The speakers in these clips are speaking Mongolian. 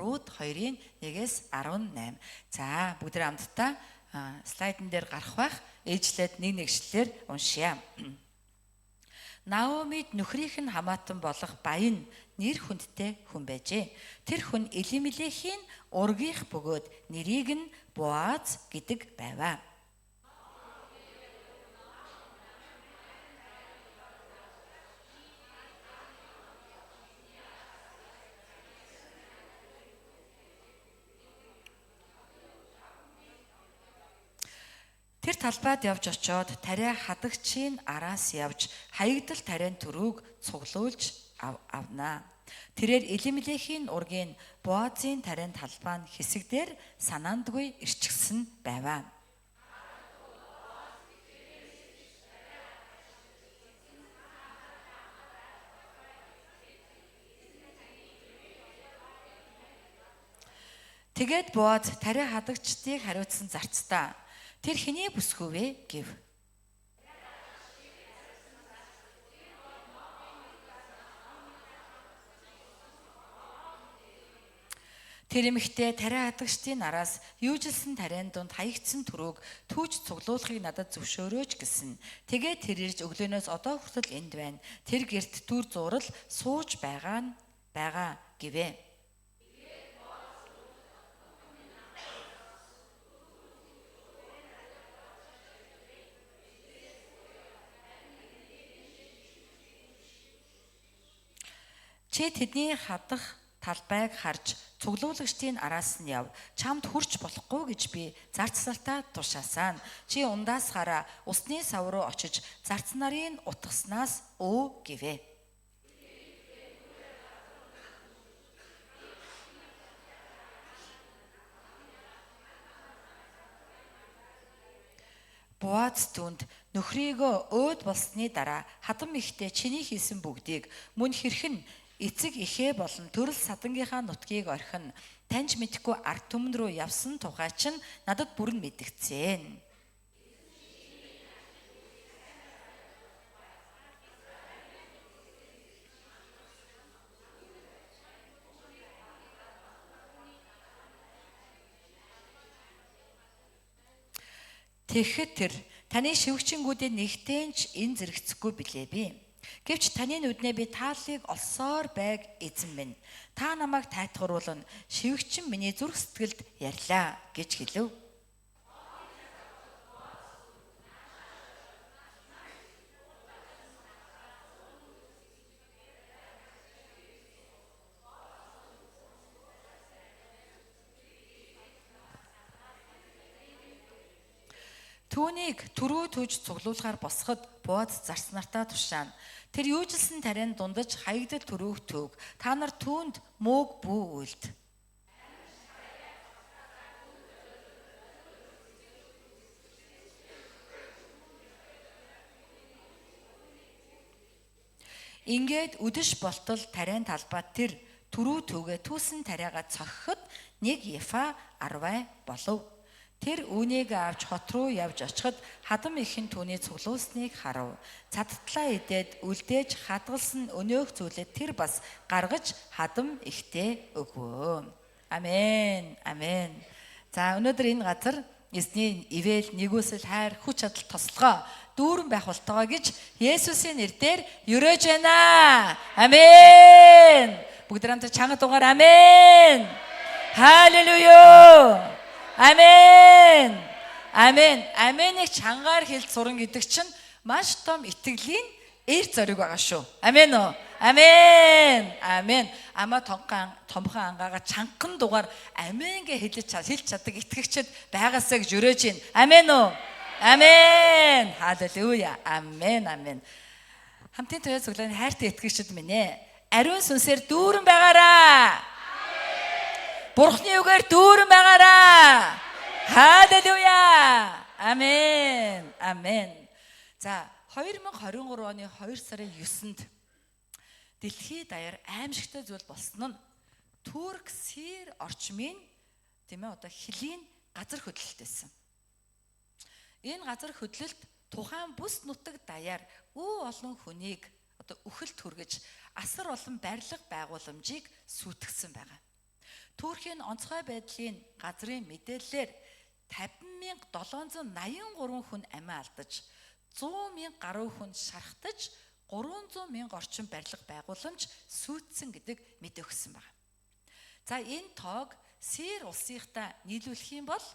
Рут 2-ын 1-ээс 18. За бүгд хамтдаа слайдн дээр гарах байх. Ээжлээд нэг нэгшлэлээр уншъя. Наомид нөхрийнх нь хамаатан болох Баян нэр хүндтэй хүн байжээ. Тэр хүн Элимелехийн ургийнх бөгөөд нэрийг нь Боаз гэдэг байваа. Тэр талбайд явж очоод тариа хадагчийн араас явж хаягдал тариан түрүүг цуглуулж авнаа. Тэрээр Элимелехийн ургийн Боазын тариан талбай нь хэсэгдэр санаандгүй ирчихсэн байваа. Тэгээд Боаз тариа хадагчдыг хариуцсан зарцдаа. Тэр хэний бүсгүй вэ гэв. Тэр эмэгтэй тариа хадагчдын араас юужилсэн тариан дунд хаягдсан түрүүг түүж цуглуулахыг надад зөвшөөрөөч гэсэн. Тэгээд тэр ирж өглөөнөөс одоо хүртэл энд байна. Тэр гэрт түр зурал сууж байгаа гэвэ. Чи тэдний хадах талбайг харж цуглуулагчдын араас нь яв. Чамд хүрч болохгүй гэж би зарц нартаа тушаасан. Чи ундаас хараа усны сав руу очиж зарц нарын утгаснаас өө гэвэ. Боаз түнд нөхрийгөө өөд болсны дараа хадам ихтэй чиний хийсэн бүгдийг мөн хэрхэн эцэг ихээ болон төрөл садангийнхаа нутгийг орхин таньж мэдэхгүй ард түмэн рүү явсан тухай чинь надад бүрэн мэдгцэн. Тэгэхэд тэр таны шивгчингүүдийн нэгтэнч энэ зэрэгцэхгүй билээ би. Гэвч таны нүднээ би тааллыг олсоор байг эзэн минь. Та намайг тайтгаруулна. Шивгчин миний зүрх сэтгэлд ярьлаа гэж хэлв. Түүнийг түрүү түүж цуглуулахаар босоход Боаз зарц нартаа тушаана. Тэр юужилсэн тариан дундаж хаягдал түрүүг төг. Та нар түүнд мөөг бүү үйлд. Ингээд үдэш болтол тариан талбайд тэр түрүү төвгээ түүсэн тариагаа цохиход 1 ефа 10 болов. Тэр үүнийг авч хот руу явж очиход хадам ихэн түүний цуглуулсныг харав. Цадтлаа идээд үлдээж хадгалсан өнөөх зүйлээ тэр бас гаргаж хадам ихтэй өгвөө. Амен. Амен. За өнөөдөр энэ газар эзний ивэл нэгүсэл хайр хүч чадал тослогоо дүүрэн байх болтойгоо гэж Есүсийн нэрээр өрөөж байна. Амен. Бүгд хамтдаа чанга дугаар амен. Халелуя. Амен. Амен. Аменыг чангаар хэлж суран гэдэг чинь маш том итгэлийн эр зориг байгаа шүү. Амен уу? Амен. Амен. Ама томхон ангаагаа чанган дугаар амен гэж хэлж чаддаг итгэгчд байгаасаа гэж өрөөж байна. Амен уу? Амен. Халелуя. Амен. Амен. Хамтын туяа цуглааны хайртай итгэгчд минь ээ. Ариун сүнсээр дүүрэн байгаараа. Бурхны үгээр дүүрэн байгаараа. Халелуя. Амен. Амен. За 2023 оны 2 сарын 9-нд дэлхийд даяар аимшигтай зүйл болсон нь Турк Сир орчмын тийм ээ одоо хилийн газар хөдлөлттэйсэн. Энэ газар хөдлөлт тухайн бүс нутаг даяар олон хүнийг одоо үхэлд хүргэж асар олон барилга байгууламжийг сүйтгэсэн байгаа. Туркийн онцгой байдлын газрын мэдээллээр 50,783 хүн амиа алдаж, 100,000 гаруй хүн шархтаж, 300,000 орчим барилга байгууламж сүйтгэсэн гэдэг мэдээ өгсөн байна. За энэ тоог Сир улсынхаа нийлүүлэх юм бол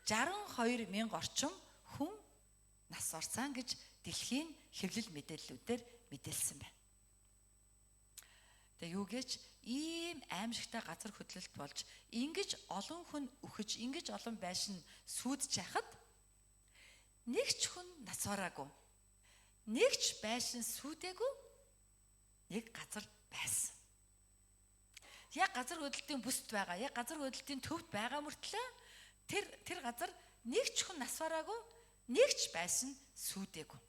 62,000 орчим хүн нас орсон гэж дэлхийн хэвлэл мэдээллүүдээр мэдээлсэн байна. Тэгээ юу гэж ийм аимшигтай газар хөдлөлт болж ингэж олон хүн үхэж, ингэж олон байшин сүйдж яхад нэг ч хүн нас бараагүй. Нэг ч байшин сүйдээгүй нэг газар байсан. Яг газар хөдлөлтийн бүсд байгаа, яг газар хөдлөлтийн төвд байгаа мөртлөө тэр газар нэг ч хүн нас бараагүй, нэг ч байшин сүйдээгүй.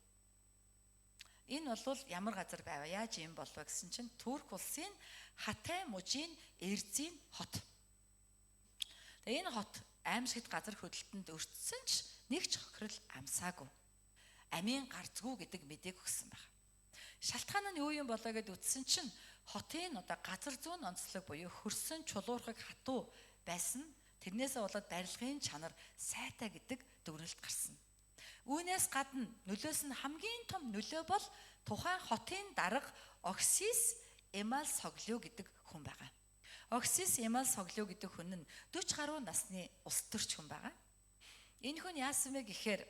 Энэ бол ямар газар байв? Яаж юм болов гэсэн чинь Турк улсын Хатай мужийн Эрзийн хот. Тэгээ энэ хот аимшигт газар хөдлөлтөнд өртсөн ч нэг ч хохирол амсаагүй. Амийн гарцгүй гэдэг мэдээг өгсөн байна. Шалтгаан нь юу юм болоо гэд үтсэн чинь хотын газар зүүн онцлог буюу хөрсөн чулуурхаг хатуу байсан. Тэрнээсээ болоод барилгын чанар сайтай гэдэг дүгнэлт гарсан. Үүнээс гадна нөлөөс нь хамгийн том нөлөө бол тухайн хотын дарга Оксис Эмал Соглу гэдэг хүн байгаа. Оксис Эмал Соглу гэдэг хүн нь 40 гаруй насны улс төрч хүн байгаа. Энэ хүн яасан бэ гэхээр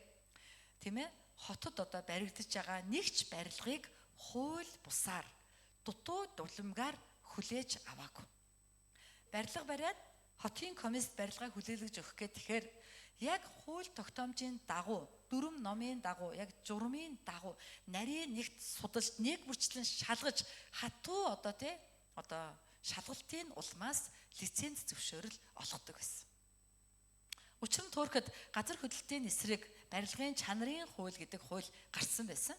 тийм ээ хотод баригдаж байгаа нэгч барилгыг хууль бусаар дутуу дулимгаар хүлээж аваагүй. Барилга бариад хотын комист барилгааг хүлээлгэж өгөх гэхээр яг хууль тогтоомжийн дагуу, дүрм номын дагуу, яг журмын дагуу нарийн нэгт судалж, нэг бүрчлэн шалгаж хатуу шалгалтын улмаас лиценз зөвшөөрөл олгодог байсан. Учир нь Туркид газар хөдлөлтийн эсрэг барилгын чанарын хууль гэдэг хууль гарсан байсан.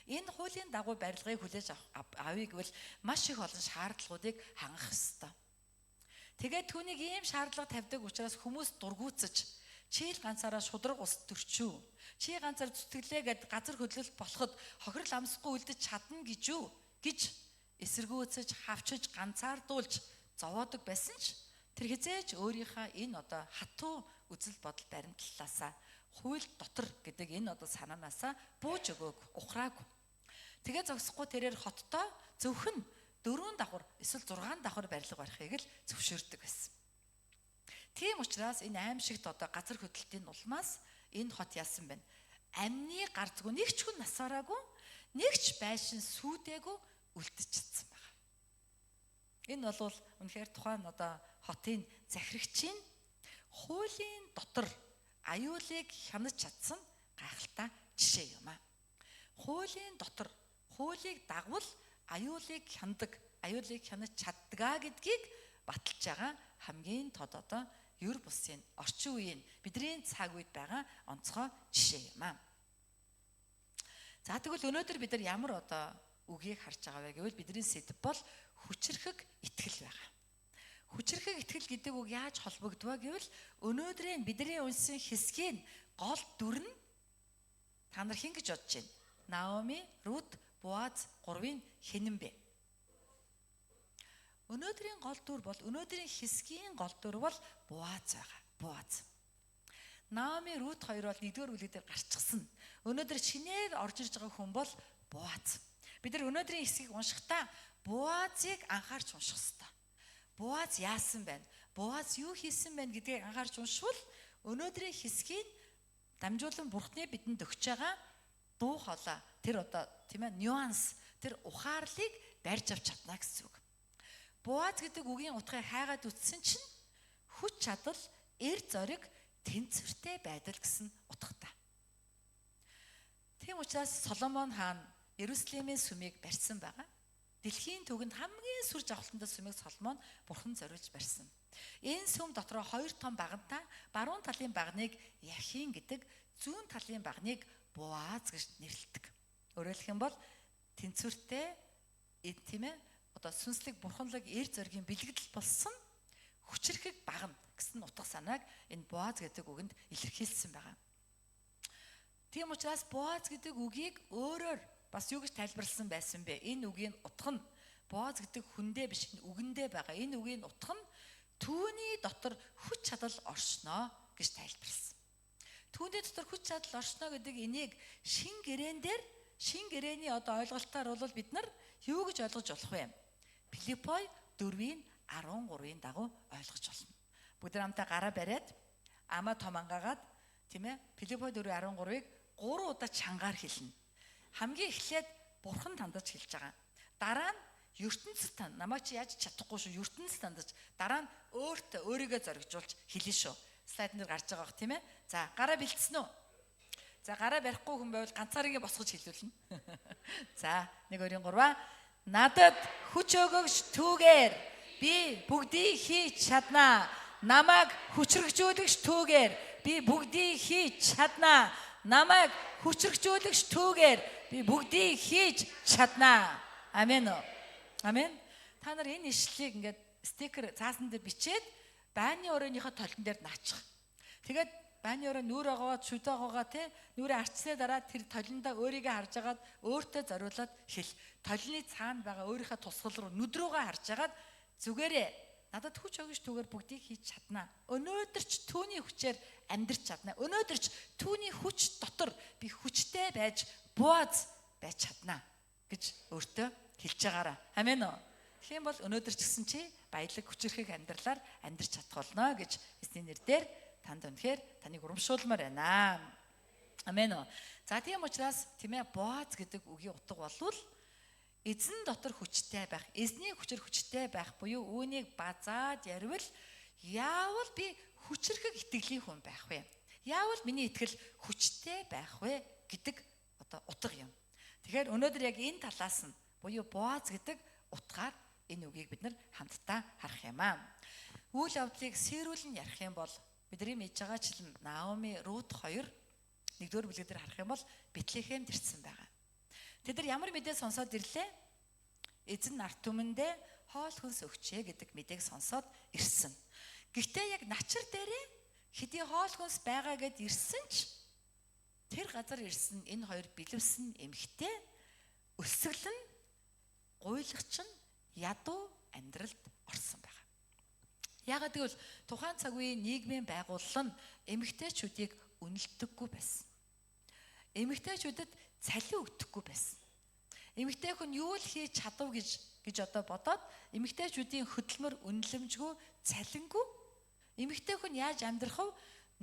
Энэ хуулийн дагуу барилгыг хүлээж авъя гэвэл маш их олон шаардлагуудыг хангах ёстой. Тэгээд түүнийг ийм шаардлага тавьдаг учраас хүмүүс дургуутсаж чи ганцаараа шудраг ус төрчүү. Чи ганцаар зүтгэлээгээд газар хөдлөлт болоход хохирол амсахгүй үлдэж чадна гэж эсэргүүцэж, хавчиж, ганцаардуулж зовоодог байсан ч тэр хизээж өөрийнхөө энэ хатуу үзэл бодол баримтлалаасаа хууль дотор гэдэг энэ санаанаасаа бууж өгөөг, ухраагүй. Тэгээ зогсохгүй тэрээр хоттоо зөвхөн 4 давхар эсвэл 6 давхар барилга барихыг л зөвшөөрдөг байсан. Тийм учраас энэ аимшигт газар хөдлөлтийн улмаас энэ хот яасан байна. Амны гарцгүй нэг ч хүн нас бараагүй, нэг ч байшин сүйдээгүй үлдэж чадсан байна. Энэ бол үнэхээр тухайн хотын захирагчийн хуулийн дотор аюулыг хянаж чадсан гайхалтай жишээ юм аа. Хуулийн дотор хуулийг дагвал аюулыг хянаж чаддгаа гэдгийг баталж байгаа хамгийн тод ер бусын орчин үеийн бидний цаг үед байгаа онцгой жишээ юм аа. За тэгвэл өнөөдөр бид нар ямар үгийг харж байгаа вэ гэвэл бидний сэдэв бол хүчрхэг итгэл байгаа. Хүчрхэг итгэл гэдэг үг яаж холбогдваа гэвэл өнөөдрийн бидний уншсан хэсгийн гол дүр нь та нар хин гэж бодож байна. Наоми, Рут, Боаз гурвын хинэн бэ? Өнөөдрийн гол дүр бол өнөөдрийн хэсгийн гол дүр бол Боаз байгаа. Боаз. Наоми, Рут хоёр бол нэгдүгээр бүлэг дээр гарчихсан. Өнөөдөр шинээр орж ирж байгаа хүн бол Боаз. Бид нар өнөөдрийн хэсгийг уншихдаа Боазыг анхаарч унших ёстой. Боаз яасан байна? Боаз юу хийсэн байна гэдгийг анхаарч уншвал өнөөдрийн хэсгийг дамжуулан Бурхны бидэнд өгч байгаа дуу хоолой тэр нюанс тэр ухаарлыг барьж авч чадна гэсэн үг. Боаз гэдэг үгийн утгыг хайгаад үтсэн чинь хүч чадал, эр зориг, тэнцвэртэй байдал гэсэн утгатай. Тийм учраас Соломон хаан Иерусалимийн сүмийг барьсан байгаа. Дэлхийн төгөнд хамгийн сүр жавхлантай сүмийг Соломон бурхан зориулж барьсан. Энэ сүм дотроо 2 том багантай, баруун талын багныг Яхин гэдэг, зүүн талын багныг Боаз гэж нэрлэдэг. Өөрөөр хэлэх юм бол тэнцвэртэй сүнслэг бурханлаг эр зоригийн бэлгэдэл болсон хүчрхэг багна гэсэн утга санааг энэ Боаз гэдэг үгэнд илэрхийлсэн байгаа. Тийм учраас Боаз гэдэг үгийг өөрөөр бас юу гэж тайлбарласан байсан бэ? Энэ үгийн утга нь Боаз гэдэг хүндээ биш, үгэндээ байгаа. Энэ үгийн утга нь түүний дотор хүч чадал оршноо гэж тайлбарласан. Түүний дотор хүч чадал оршноо гэдэг энийг шин гэрээний одоо ойлголтоор бол бид нар юу гэж ойлгож болох вэ? Филиппой 4:13-ийн дагуу ойлгож болно. Бүгд хамтаа гараа бариад ама том ангаагаад тийм ээ Филиппой 4:13-ыг 3 удаа чангаар хэлнэ. Хамгийн эхлээд бурхан тандаж хэлж байгаа. Дараа нь ертөнцид намайг чи яаж чадахгүй шүү. ертөнцид тандаж дараа нь өөрийгөө зоригжуулж хэлнэ шүү. Слайд дээр гарч байгаа бох тийм ээ. За гараа бэлдсэн үү? За гараа барихгүй хүн байвал ганцаараа босгож хэлүүлнэ. За 1 2 3 надад хүч өгөгч түүгээр би бүгдийг хийж чаднаа. Намайг хүчрхжүүлэгч түүгээр би бүгдийг хийж чаднаа. Намайг хүчрхжүүлэгч түүгээр би бүгдийг хийж чаднаа. Амен уу? Амен. Та нар энэ ишлэлийг ингээд стикер цаасан дээр бичээд байрны өрөөнийхөө толгон дээр наачих. Тэгээд байрны өрөө нүур агаагаа шүд агаагаа те нүрээ арчсны дараа тэр толиндоо өөрийгөө харж агаад өөртөө зориулаад хэл. Толины цаана байгаа өөрийнхөө тусгал руу нүд рүүгээ харж агаад зүгээрээ надад хүч өгч түүгээр бүгдийг хийж чаднаа. Өнөөдөр ч түүний хүчээр амьдрч чаднаа. Өнөөдөр ч түүний хүч дотор би хүчтэй байж Боаз байж чаднаа гэж өөртөө хэлж байгаараа. Амен уу? Тэгэх юм бол өнөөдөр ч гэсэн чи баялаг хүчрхэг амьдралаар амьдрч чадах болно гэж эзний нэрээр танд үнэхээр таныг урамшуулмаар байна. Амен уу? За тийм учраас тийм ээ Боаз гэдэг үгийн утга болвол эзэн дотор хүчтэй байх, эзний хүчээр хүчтэй байх буюу үүнийг базаад ярил яавал би хүчрхэг итгэлийн хүн байх вэ? Яавал миний итгэл хүчтэй байх вэ гэдэг одоо утга юм. Тэгэхээр өнөөдөр яг энэ талаас нь буюу Боаз гэдэг утгаар энэ үгийг бид нар хамтдаа харах юм аа. Үйл явдлыг сэрүүлэн ярих юм бол бидний мэдж байгаачлан Наоми, Рут хоёр 1-р бүлгээр харах юм бол Бэтлехемд ирсэн байгаа. Тэд нар ямар мэдээ сонсоод ирлээ? Эзэн нарт түмэндээ хоол хүнс өгчээ гэдэг мэдээг сонсоод ирсэн. Гэхдээ яг начир дээрээ хэдий хоол хүнс байгаа гэд ирсэн ч тэр газар ирсэн энэ хоёр бэлэвсэн эмэгтэй өсөглөн гуйлагч нь ядуу амьдралд орсон байна. Яагаад гэвэл тухайн цаг үеийн нийгмийн байгууллага нь эмэгтэйчүүдийг үнэлдэггүй байсан. Эмэгтэйчүүдэд цалин өгдөггүй байсан. Эмэгтэй хүн юу л хийж чадав гэж одоо бодоод эмэгтэйчүүдийн хөдөлмөр үнэлэмжгүй цалингүй эмэгтэй хүн яаж амьдрах вэ?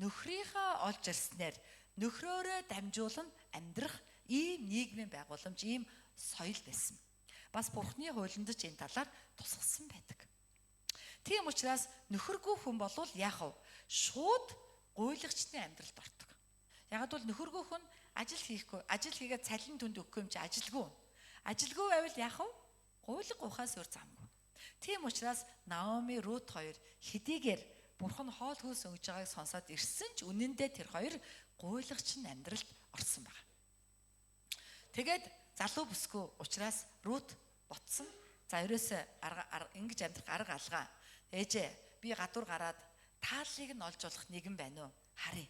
Нөхрийнхөө олж ирснээр нөхрөөрөө дамжуулан амьдрах ийм нийгмийн байгууламж, ийм соёл байсан. Бас Бурхны хуулинд ч энэ талаар тусгасан байдаг. Тийм учраас нөхөргүй хүн болвол яах вэ? Шууд гуйлагчны амьдралд ордог. Ягаад бол нөхөргүй хүн ажил хийхгүй, ажил хийгээд цалин түнд өгөхгүй юм чи ажилгүй. Ажилгүй байвал яах вэ? Гуйлаг ухаас өөр замгүй. Тийм учраас Наоми, Рут хоёр хэдийгээр Бурхан хоол хүнс өгж байгааг сонсоод ирсэн ч үнэндээ тэр хоёр гуйлагчны амьдралд орсон байна. Тэгээд залуу бүсгүй учраас Рут ботсон. За ерөөсөө ингэж амьдрах арга алгаа. Ээжээ би гадуур гараад тааллыг нь олж болох нэгэн байна уу? Харъя.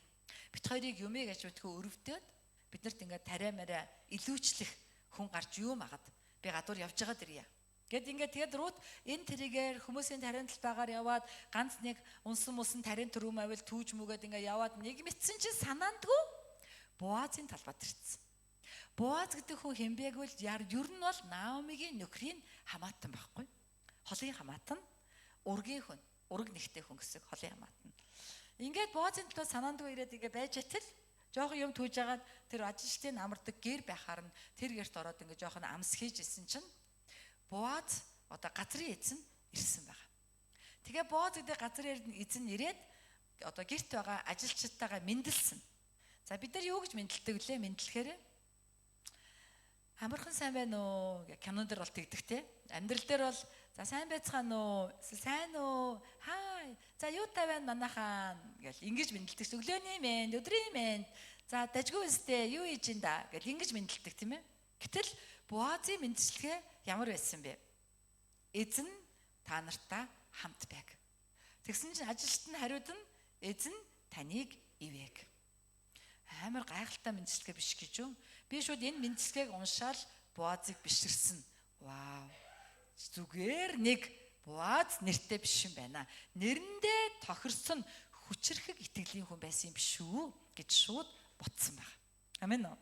Бид хоёрыг юмыг аж мэдхүү өрөвдөд биднэрт ингээд тариа мараа илүүчлэх хүн гарч юу магаад би гадуур явж байгаа дэрья. Тэгээд Рут энэ тэрийгээр хүмүүсийн тариан талбайгаар яваад ганц нэг унсан мусан тариан төрөм авил түүж мүгээд ингээд яваад нэг мэдсэн чинь санаандгүй Боазын талбайд ирсэн. Боаз гэдэг хүн хэмбэ гэвэл ер нь бол Наомигийн нөхрийн хамаатан байхгүй. Холын хамаатан, ургийн хүн, ураг нэгтэй хүн гэсэн холын хамаатан. Ингээд Боазын талбайд санаандгүй ирээд ингээд байж атал жоохон юм түүж агаад тэр ажилчдын амардаг гэр байхаар нь тэр гэрт ороод ингээд жоохон амс хийж исэн чинь Боаз одоо газрын эзэн ирсэн байгаа. Тэгээ Боаз гэдэг газрын эзэн ирээд одоо гэрт байгаа ажилчдтайгаа мэндэлсэн. За бид нар юу гэж мэндэлдэг вүлээ? Мэндэлэхээр амархан сайн байна уу гэх кинон дээр бол тэгдэг те. Амьдрал дээр бол за сайн байцгаана уу? Сайн уу? Хай. За юутай байна манайхан гэл ингэж мэндэлдэг. Өглөөний мэнд, өдрийн мэнд. За дажгүй өстэй юу хийж ин да гэл ингэж мэндэлдэг тийм ээ. Гэтэл Боазын мэндчлэгээ ямар байсан бэ? Эзэн та нартай хамт байг. Тэгсэн чинь ажилчид нь хариуд нь эзэн таныг ивэг. Амар гайхалтай мэндчлэгээ биш гэж юу? Би шууд энэ мэндчлэгийг уншаал Боазыг биширсэн. Вау. Зүгээр нэг Боаз нэртэй биш юм байна. Нэрэндээ тохирсон хүчрхэг итгэлийн хүн байсан юм биш үү гэж шууд ботсон байна. Амен уу.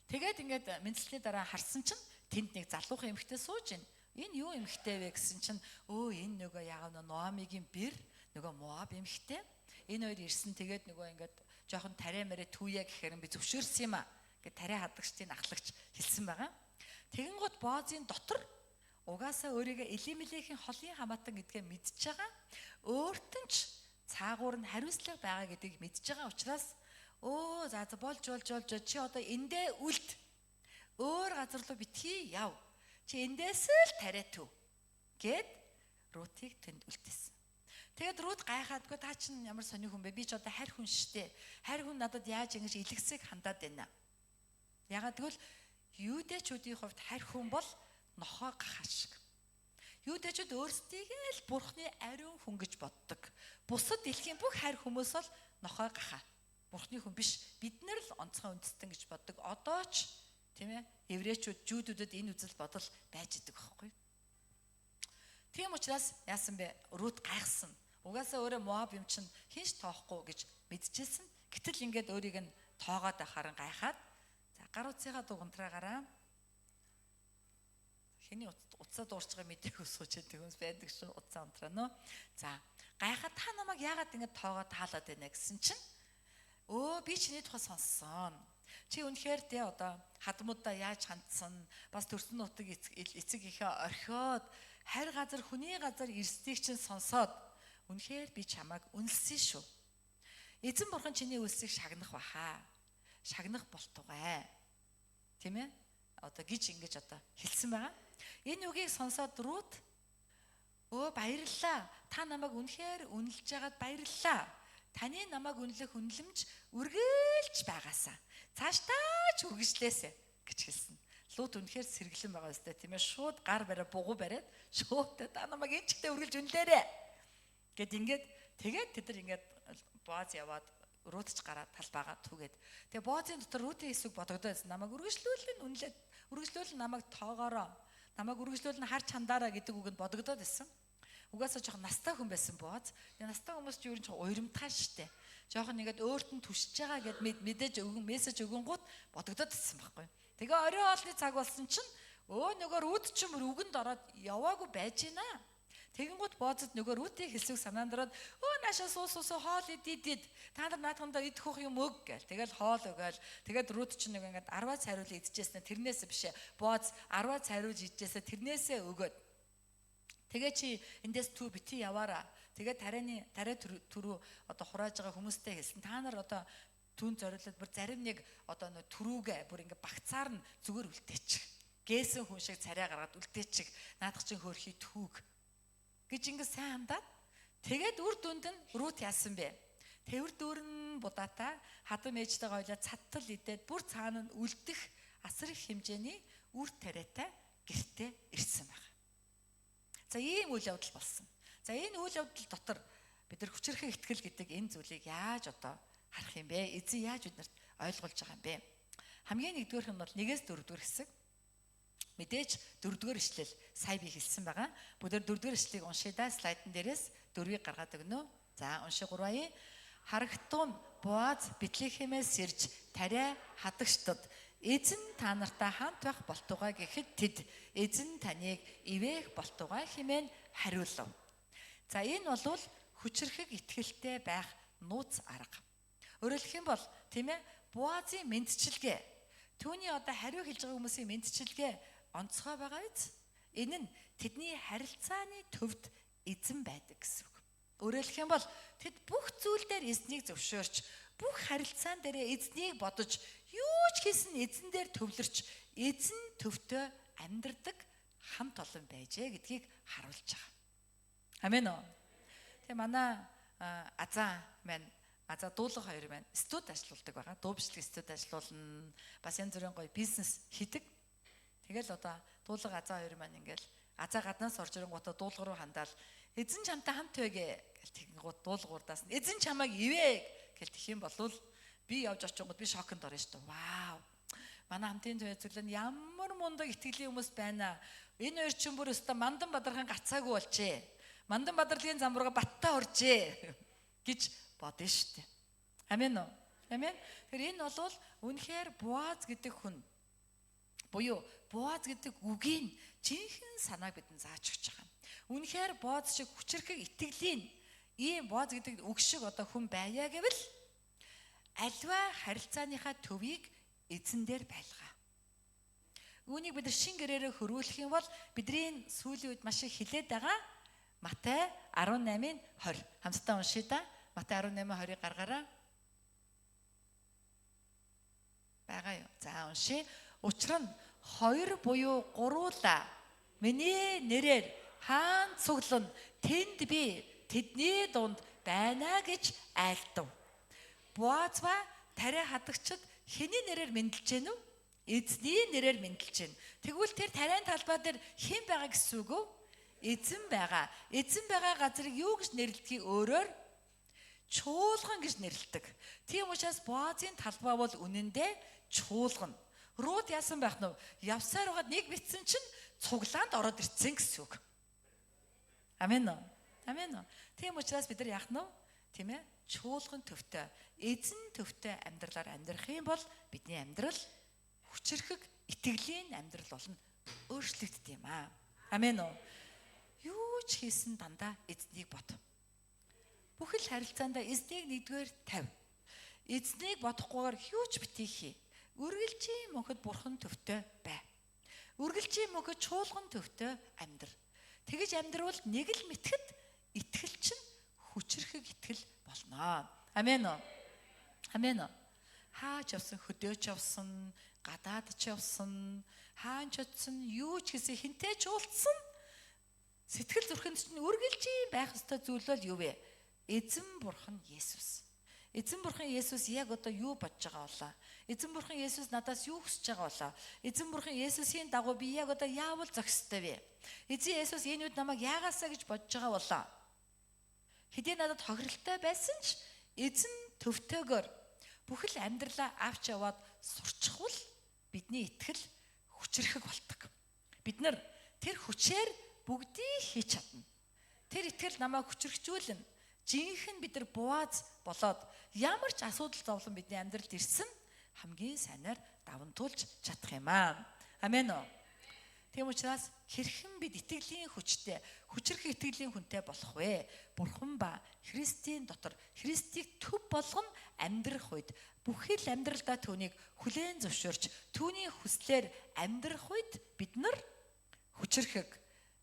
Тэгээд ингээд мэдлэлний дараа харсан чинь тэнд нэг залуухан эмэгтэй сууж байна. Энэ юу эмэгтэй вэ гэсэн чинь энэ нөгөө яг Ноамигийн бэр нөгөө Моаб эмэгтэй. Энэ хоёр ирсэн тэгээд нөгөө ингээд жоохон тариа мэрэ түүя гэхээр би зөвшөөрсөн юм аа. Ингээд тариа хадагчдын ахлагч хэлсэн байгаа. Тэгэн гот Боазын дотор угаасаа өөрийгөө Элимелекийн холын хамаатан гэдгээ мэдж байгаа. Өөртөө ч цаагуур нь хариуцлага байгаа гэдгийг мэдж байгаа учраас за болж чи одоо эндээ үлд. Өөр газар руу битгий яв. Чи эндээс л тариа төв гэд Рутыг тэнд үлдээсэн. Тэгээд Рут гайхаадгүй та чинь ямар сони хүн бэ? Би ч одоо харь хүн штэ. Харь хүн надад яаж ингэж илгэсэг хандаад байна. Ягаад гэвэл юудэчүүдийн хувьд харь хүн бол нохоо гахаа шиг. Юудэчүүд өөрсдийгээ л бурхны ариун хүн гэж боддог. Бусад дэлхийн бүх харь хүмүүс бол нохоо гахаа. Бурхны хүн биш. Бид нар л онцгой үндэстэн гэж боддог. Одоо ч тийм ээ еврейчүүд жүүдүүдэд энэ үзэл бодол байж идэг байхгүй. Тийм учраас яасан бэ? Рут гайхсан. Угаасаа өөрөө Моаб юм чинь хинч тоохгүй гэж мэдчихсэн. Гэтэл ингээд өөрийг нь тоогоод байхаар гайхаад гар утсынхаа дугантраагаараа хэний утсаа дуурч байгаа мэдээгүй сууж байдаг хүмүүс байдаг шүү. Утсаа унтраа нөө. За гайхаад та намайг яагаад ингэж тоогоод таалаад байна гэсэн чинь би чиний тухай сонссон. Чи үнэхээр тэ одоо хадмуудаа яаж хандсан бас төрсөн нутаг эцэг ихээ орхиод харь газар хүний газар ирсдгийг чинь сонсоод үнэхээр би чамайг үнэлсэн шүү. Эзэн бурхан чиний үлсийг шагнах баха. Шагнах болтугай. Тийм ээ? Одоо гэж ингэж одоо хэлсэн байгаа. Энэ үгийг сонсоод Рут баярлалаа. Та намайг үнэхээр үнэлж байгаад баярлалаа. Таны намайг үнэлэх үнэлэмж үргэлж байгаасаа. Цаашдаа ч үргэлжлээсэ гэж хэлсэн. Лут үнэхээр сэргэлэн байгаа өстэй тийм ээ. Шууд гар бариа бугу бариад шууд та намайг энэ чигтээ үргэлж үнэлээрэ гэд ингээд тэгээд тэд нар ингээд Боаз яваад Рут ч гараад талбайгаа түгээд. Тэгээ Боазын дотор Рутийн эсвэг бодогдоод байсан. Намайг үргэлжлүүлэн үнэлээд үргэлжлүүлэн намайг тоогоороо. Намайг үргэлжлүүлэн харж хандаараа гэдэг үгэнд бодогдоод байсан. Угаасаа жоохон настай хүн байсан Боаз. Тэгээ настай хүмүүс ч юу ч уйрамтгай штэ. Жоохон ингээд өөрт нь түшиж байгаа гэд мэдээж мессеж өгөнгүүт бодогдоод байсан байхгүй. Тэгээ орой хоолны цаг болсон чинь нөгөө Рут ч юм үгэнд ороод яваагүй байж гинэ. Тэгэнгүүт Боозд нөгөө Рутийн хэлсэг санаандраад наашаа суус хоол идээд та нар наадхандаа идэх хөөх юм өг гээл. Тэгэл хоол өгөөл. Тэгээд Рут ч нэг ингээд 10 цайруулж идчихсэн тэрнээс бишээ. Бооз 10 цайруулж идчихсэн тэрнээсээ өгөөд. Тэгээ чи эндээс түү бити яваараа. Тэгээд тариа түрүү одоо хурааж байгаа хүмүүстэй хэлсэн. Та нар одоо түн зориулаад бүр зарим нэг одоо нөө түрүүгээ бүр ингээд багцаар нь зүгээр үлдээчих. Гээсэн хүн шиг царай гаргаад үлдээчих. Наадах чинь хөөрхий түүг гэж ингэ сайн хандаад тэгээд үр дүнд нь Рут яасан бэ? Тэвэр дүүрэн будаатай хадам ээжтэйгээ ойлаа цаттал идээд бүр цаана нь үлдэх асар их хэмжээний үр тариатай гэртээ ирсэн байна. За ийм үйл явдал болсон. За энэ үйл явдал дотор бид нар хүчрхэг итгэл гэдэг энэ зүйлийг яаж одоо харах юм бэ? Эзэн яаж биднэрт ойлгуулж байгаа юм бэ? Хамгийн нэгдүгээрх нь бол 1-4 дугаар хэсэг. Мэдээж 4-р ишлэл сая би хэлсэн байгаа. Бүгд 4-р ишлэлийг уншийдаа слайдн дээрээс 4-ийг гаргаад өгнө. За унши 3-ая. Харагтун Боаз Бэтлехемээс ирж тариа хадагчдад эзэн та нартай хамт байх болтугай гэхэд тэд эзэн таныг ивээх болтугай хэмээн хариулв. За энэ бол хүчрхэг итгэлтэй байх нууц арга. Өөрөөр хэлэх юм бол тийм ээ Боазын мэдчилгээ түүний одоо хариу хэлж байгаа хүмүүсийн мэдчилгээ онцгой байгаа биз? Энэ нь тэдний харилцааны төвд эзэн байдаг гэсэн үг. Өөрөөр хэлэх юм бол тэд бүх зүйл дээр эзнийг зөвшөөрч, бүх харилцаан дээр эзнийг бодож, юу ч хийсэн эзэн дээр төвлөрч, эзэн төвтөө амьдрдаг хамт олон байжээ гэдгийг харуулж байгаа. Амен уу. Тэгээ манай Азаа дуулга хоёр байна. Студ ажиллаулдаг байгаа. Дуу бичлэг студ ажиллуулна. Бас янз бүрийн гоё бизнес хийдэг. Тэгэл одоо дуулга Азаа хоёр маань ингээл Азаа гаднаас орж ирэнгүүтээ дуулга руу хандаал эзэн чамтай хамт байгээ гэл тэгэнгүүт дуулгуудаас нь эзэн чамайг ивэ гэл тэх юм болвол би явж очингууд би шоконд орно шүү дээ. Вау. Манай хамтын зөвлөл нь ямар мундаг итгэлийн хүмүүс байна. Энэ хоёр чинь бүр өстө Мандан Бадархан гацаагүй болжээ. Мандан Бадарлын замбарга баттаа оржээ гэж бодно шүү дээ. Амен уу? Амен. Тэгэхээр энэ бол үнэхээр Боаз гэдэг хүн буюу Боаз гэдэг үгийн жинхэнэ санааг бидэнд зааж өгч байгаа. Үнэхээр Боаз шиг хүчрхэг итгэлийн ийм Боаз гэдэг үг шиг одоо хүн байя гэвэл альва харилцааныхаа төвийг эзэн дээр байлгаа. Үүнийг бид нар шин гэрээрээ хөрвүүлэх юм бол бидний сүүлийн үед маш их хилээд байгаа Матай 18-ын 20. Хамтдаа уншъя да. Матай 18:20-ыг гаргаараа. Байгаа юу? За уншъя. Учир нь хоёр буюу гуруула миний нэрээр хаан цуглан тэнд би тэдний дунд байна гэж айлдав. Боаз ба тариа хадагчид хэний нэрээр мэндэлж гэнэ үү? Эзний нэрээр мэндэлж гэнэ. Тэгвэл тэр тариан талбай дээр хэн байгаа гэсэн үг үү? Эзэн байгаа. Эзэн байгаа газрыг юу гэж нэрлэдгийг өөрөөр чуулган гэж нэрлэдэг. Тийм учраас Боазын талбай бол үнэндээ чуулган. Рут яасан байх нь вэ? Явсаар байгаад нэг битсэн чинь цуглаанд ороод ирсэн гэсэн үг. Амен уу? Амен уу? Тийм учраас бид нар яах нь вэ? Тийм ээ? Чуулган төвтэй, эзэн төвтэй амьдралаар амьдрах юм бол бидний амьдрал хүчрхэг итгэлийн амьдрал болно өөрчлөгддөг юм аа. Амен уу? Юу ч хийсэн дандаа эзнийг бод. Бүхэл харилцаанд эзнийг нэгдүгээр тавь. Эзнийг бодохгүйгээр юу ч битгий хий. Үргэлжийн мөнхөд бурхан төвтэй бай. Үргэлжийн мөнхөд чуулган төвтэй амьдр. Тэгэж амьдрал нэг л мэтгэд итгэл чинь хүчрхэг итгэл болно. Амен уу? Амен уу? Хаач явсан, хөдөөч явсан, гадаад ч явсан, хаан ч очсон, юу ч гэсэн хинтэй ч уулзсан. Сэтгэл зүрхэнд чинь үргэлжийн байх ёстой зүйл бол юу вэ? Эзэн бурхан Есүс. Эзэн бурхан Есүс яг одоо юу бодож байгаа болоо? Эзэн бурхан Есүс надаас юу хүсэж байгаа болоо? Эзэн бурхан Есүсийн дагуу би яг одоо яавал зохистой вэ? Эзэн Есүс энэ үед намайг яагаасаа гэж бодож байгаа болоо? Хэдий надад хохиролтой байсан ч эзэн төвтэйгээр бүхэл амьдралаа авч яваад сурчихвал бидний итгэл хүчрхэг болдог. Бид нар тэр хүчээр бүгдийг хийж чадна. Тэр итгэл намайг хүчрхжүүлнэ. Жинхэнэ бид нар Боаз болоод ямар ч асуудал зовлон бидний амьдралд ирсэн хамгийн сайнаар даван туулж чадах юм аа. Амен уу? Тийм учраас хэрхэн бид итгэлийн хүчтэй, хүчрхэг итгэлийн хүнтэй болох вэ? Бурхан ба Христийн дотор Христийг төв болгон амьдрах үед бүхэл амьдралдаа түүнийг хүлээн зөвшөөрч түүний хүслээр амьдрах үед бид нар хүчрхэг,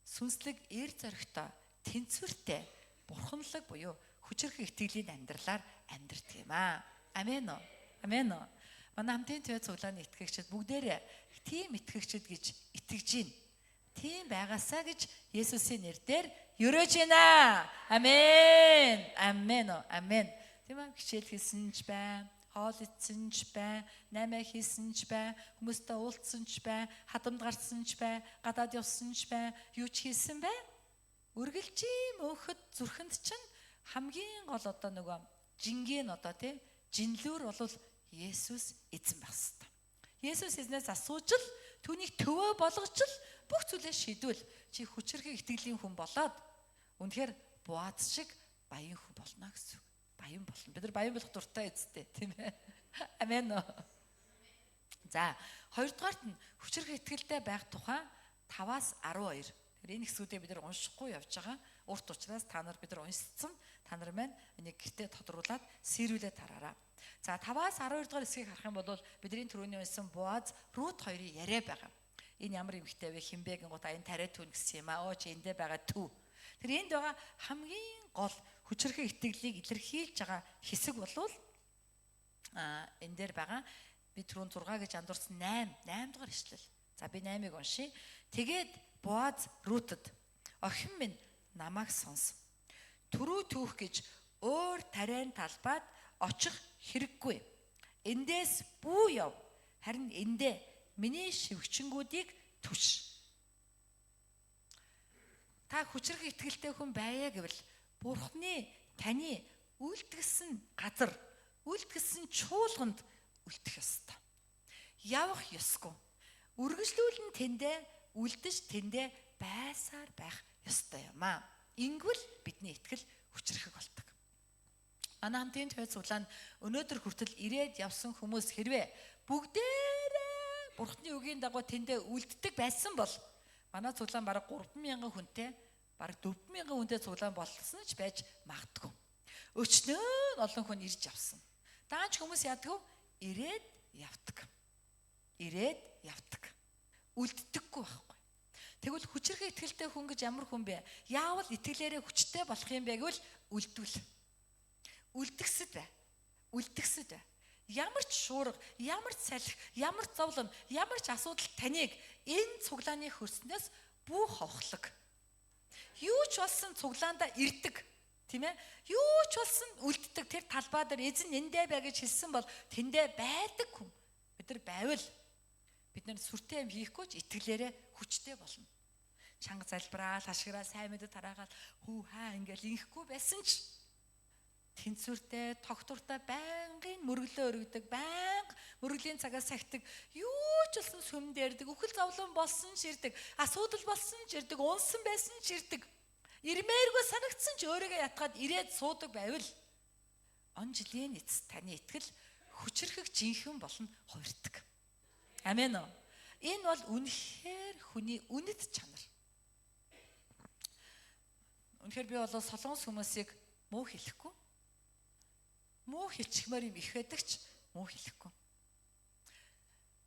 сүнслэг эер зоригтой, тэнцвэртэй, бурханлаг буюу хүчрхэг итгэлийн амьдралаар амьдрэх юм аа. Амен уу? Амен уу? Манай хамтын төв цуглааны итгэгчид бүгдээрээ тийм итгэгчид гэж итгэж байна. Тийм байгаасаа гэж Есүсийн нэрээр ерөөж байна. Амен. Амен уу? Амен. Тийм ээ, хичээл хийсэн ч бай, хоол идсэн ч бай, наймаа хийсэн ч бай, хүмүүстэй уулзсан ч бай, хадамд гарсан ч бай, гадаад явсан ч бай, юу ч хийсэн бай. Үргэлжийн мөнхөд зүрхэнд чинь хамгийн гол одоо нөгөө жингийн одоо тий жинлүүр бол Есүс эзэн байх ёстой. Есүс эзнээс асууж л түүнийг төвөө болгож л бүх зүйлээ шийдвэл чи хүчрхэг итгэлийн хүн болоод үнэхээр Боаз шиг баян хүн болно гэсэн үг. Баян болно. Бид нар баян болох дуртай эзтэй тийм ээ. Амен уу. За, хоёрдугаарт нь хүчрхэг итгэлтэй байх тухай 5-аас 12. Тэгэхээр энэ хэсгүүдээ бид нар уншихгүй явж байгаа. Урт учраас та нар бид нар уншсан. Та нар маань энийг гэртээ тодруулаад сэрүүлээд тараараа. За 5-аас 12 дугаар хэсгийг харах юм бол бидний түрүүний уншсан Боаз, Рут хоёрын яриа байгаа. Энэ ямар эмэгтэй вэ? Хинбэ гингут аян тариа түүн гэсэн юм аа. Оо чи эндээ байгаа төв. Тэр энд байгаа хамгийн гол хүчрхэг итгэлийг илэрхийлж байгаа хэсэг болвол энэ дээр байгаа би түрүүн 6 гэж андуурсан 8 дугаар ишлэл. За би 8-ыг уншия. Тэгээд Боаз Рутад охин минь намайг сонс. Түрүү түүх гэж өөр тариан талбайд очих хэрэггүй. Эндээс бүү яв. Харин эндээ миний шивгчэнгүүдийг түш. Та хүчрхэг итгэлтэй хүн байя гэвэл Бурхны таны үлдгэсэн газар, үлдгэсэн чуулганд үлдэх ёстой. явах ёсгүй. Үргэлжлүүлэн тэндээ үлдэж тэндээ байсаар байх ёстой юм аа. Ингэвэл бидний итгэл хүчрэхэг болдог. Манай хамтын төвд цуглаанд өнөөдөр хүртэл ирээд явсан хүмүүс хэрвээ бүгдээрээ Бурхны үгийн дагуу тэндээ үлддэг байсан бол манай цуглаан бараг 3,000 хүнтэй, бараг 4,000 хүнтэй цуглаан болсон ч байж магадгүй. Өчнөө олон хүн ирж явсан. Даанч хүмүүс яадаг вэ? Ирээд явдаг. Ирээд явдаг. Үлддэггүй байхгүй. Тэгвэл хүчрхэг итгэлтэй хүн гэж ямар хүн бэ? Яавал итгэлээрээ хүчтэй болох юм бэ гэвэл үлдвэл. Үлдгэсэд бай. Үлдгэсэд бай. Ямар ч шуурга, ямар ч салхи, ямар ч зовлон, ямар ч асуудал таныг энэ цуглааны хөрснөөс бүх ховхлог. Юу ч болсон цуглаандаа ирдэг. Тийм ээ? Юу ч болсон үлддэг. Тэр талбай дээр эзэн эндээ бай гэж хэлсэн бол тэндээ байдаг хүн. Бид нар байвал бид нар сүртэй юм хийхгүй ч итгэлээрээ хүчтэй болно. Чанга залбираад, хашгираа, сайн мэдээ тараагаад хүү хаа ингээл инхгүй байсан ч тэнцвэртэй, тогтвортой байнгын мөрөглөө өргөдөг, байнга мөрөглийн цагаас сахидаг, юу ч болсон сүмд ярддаг, үхэл зовлон болсон ч ирдэг, асуудал болсон ч ирдэг, унсан байсан ч ирдэг. Ирмээргүй санагдсан ч өөрийгөө ятгаад ирээд суудаг байвал он жилийн эцэст таны итгэл хүчрэхэг жинхэнэ болно хувирдаг. Амен уу. Энэ бол үнэхээр хүний үнэт чанар. Үнэхээр би бол солонгос хүмүүсийг муу хэлэхгүй. Муу хэлчихмээр юм их байдаг ч муу хэлэхгүй.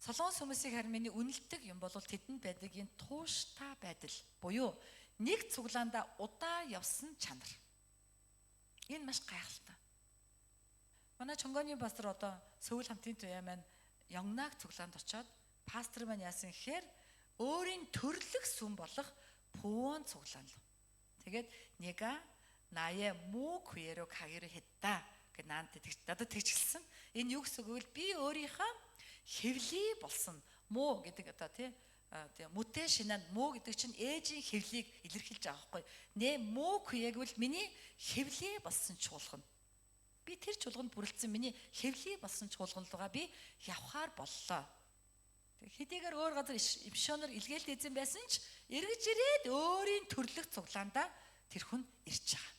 Солонгос хүмүүсийг харин миний үнэлдэг юм бол тэдэнд байдаг энэ тууштай байдал буюу нэг цуглаандаа удаа явсан чанар. Энэ маш гайхалтай. Манай Чонгоны пастор одоо Сөүл хамтын туяа маань Янгнаг цуглаанд очоод пастор маань яасан гэхээр өөрийн төрлөх сүм болох Пуон цуглаан л. Тэгээд нэга наяа муу куеро кагиро хэтта гэж надад тэгчилсэн. Энэ юу гэсэн үг вэ? Би өөрийнхөө хэвлий болсон муу гэдэг одоо тийм мүтэ шинаа муу гэдэг чинь ээжийн хэвлийг илэрхийлж байгаа байхгүй. Нэ муу куег бол миний хэвлий болсон чуулган. Би тэр чуулганд бүрэлдсэн миний хэвлий болсон чуулган руугаа би явхаар боллоо. Хэдийгээр өөр газар мишоноор илгээлт эзэн байсан ч эргэж ирээд өөрийн төрлөх цуглаандаа тэр хүн ирж байгаа.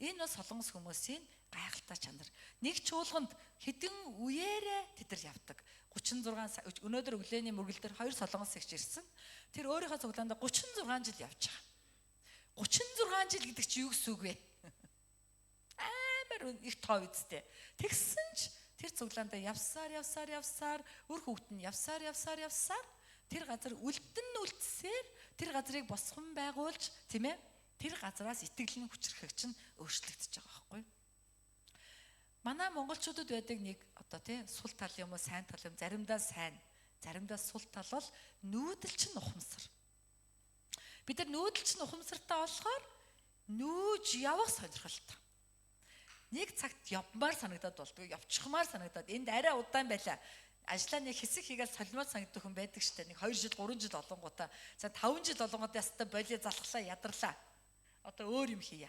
Энэ бол солонгос хүмүүсийн гайхалтай чанар. Нэг чуулганд хэдэн үеэрээ тэд нар явдаг. 36 өнөөдөр өглөөний мөргөл дээр 2 солонгос эгч ирсэн. Тэр өөрийнхөө цуглаандаа 36 жил явж байгаа. 36 жил гэдэг чи юу гэсэн үг вэ? Амар их тоо үстэй. Тэгсэн ч тэр цуглаандаа явсаар үр хөвгт нь явсаар тэр газар үлдсээр тэр газрыг босгон байгуулж тийм ээ тэр газраас итгэлийн хүчрэхэг чинь өөрчлөгдөж байгаа байхгүй. Манай монголчуудад байдаг нэг одоо тийм сул тал юм уу сайн тал юм заримдаа сайн заримдаа сул тал бол нүүдэлчин ухамсар. Бид нар нүүдэлчин ухамсартай болохоор нүүж явах сонирхолтой. Нэг цагт явмаар санагдаад болдгоо, явчихмаар санагдаад энд арай удаан байлаа. Ажлаа нэг хэсэг хийгээд солимод санагдах хүн байдаг штэ. Нэг 2 жил, 3 жил олонгуудаа. За 5 жил олонгуудаа ястаа болио залхлаа, ядарлаа. Одоо өөр юм хийя.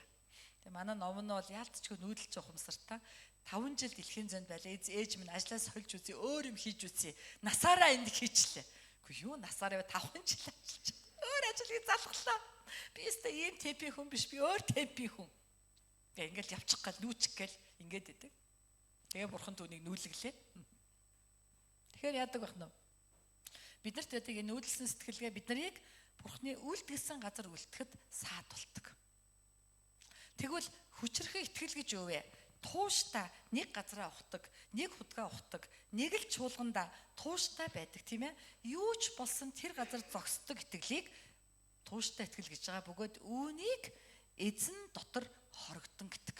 Тэгээ манай ном нь бол яалтчгүй нүүдэлч ухамсартай. 5 жил дэлхийн зөнд байлаа. Ээж минь ажлаа сольж үзье, өөр юм хийж үзье. Насаараа энд хийчлээ. Үгүй юу насаараа 5 жил ажиллаж. Өөр ажлыг залхлаа. Би өстой ийм темпи хүн биш, би өөр темпи хүн. Тэгээ ингээл явчих гал нүүчих гал ингээд идэг. Тэгээ бурхан түүнийг нүүлгэлээ. Тэгэхээр яадаг байх нь вэ? Биднэрт байдаг энэ нүүдэлсэн сэтгэлгээ бид нарыг бурханы үлдгэсэн газар үлдэхэд саадуулдаг. Тэгвэл хүчрэхэг итгэл гэж юу вэ? Тууштай нэг газараа ухдаг, нэг худгаа ухдаг, нэг л чуулганда тууштай байдаг тийм ээ. Юу ч болсон тэр газар зогсдог итгэлийг тууштай итгэл гэж байгаа бөгөөд үүнийг эзэн дотор хорогдсон гэдэг.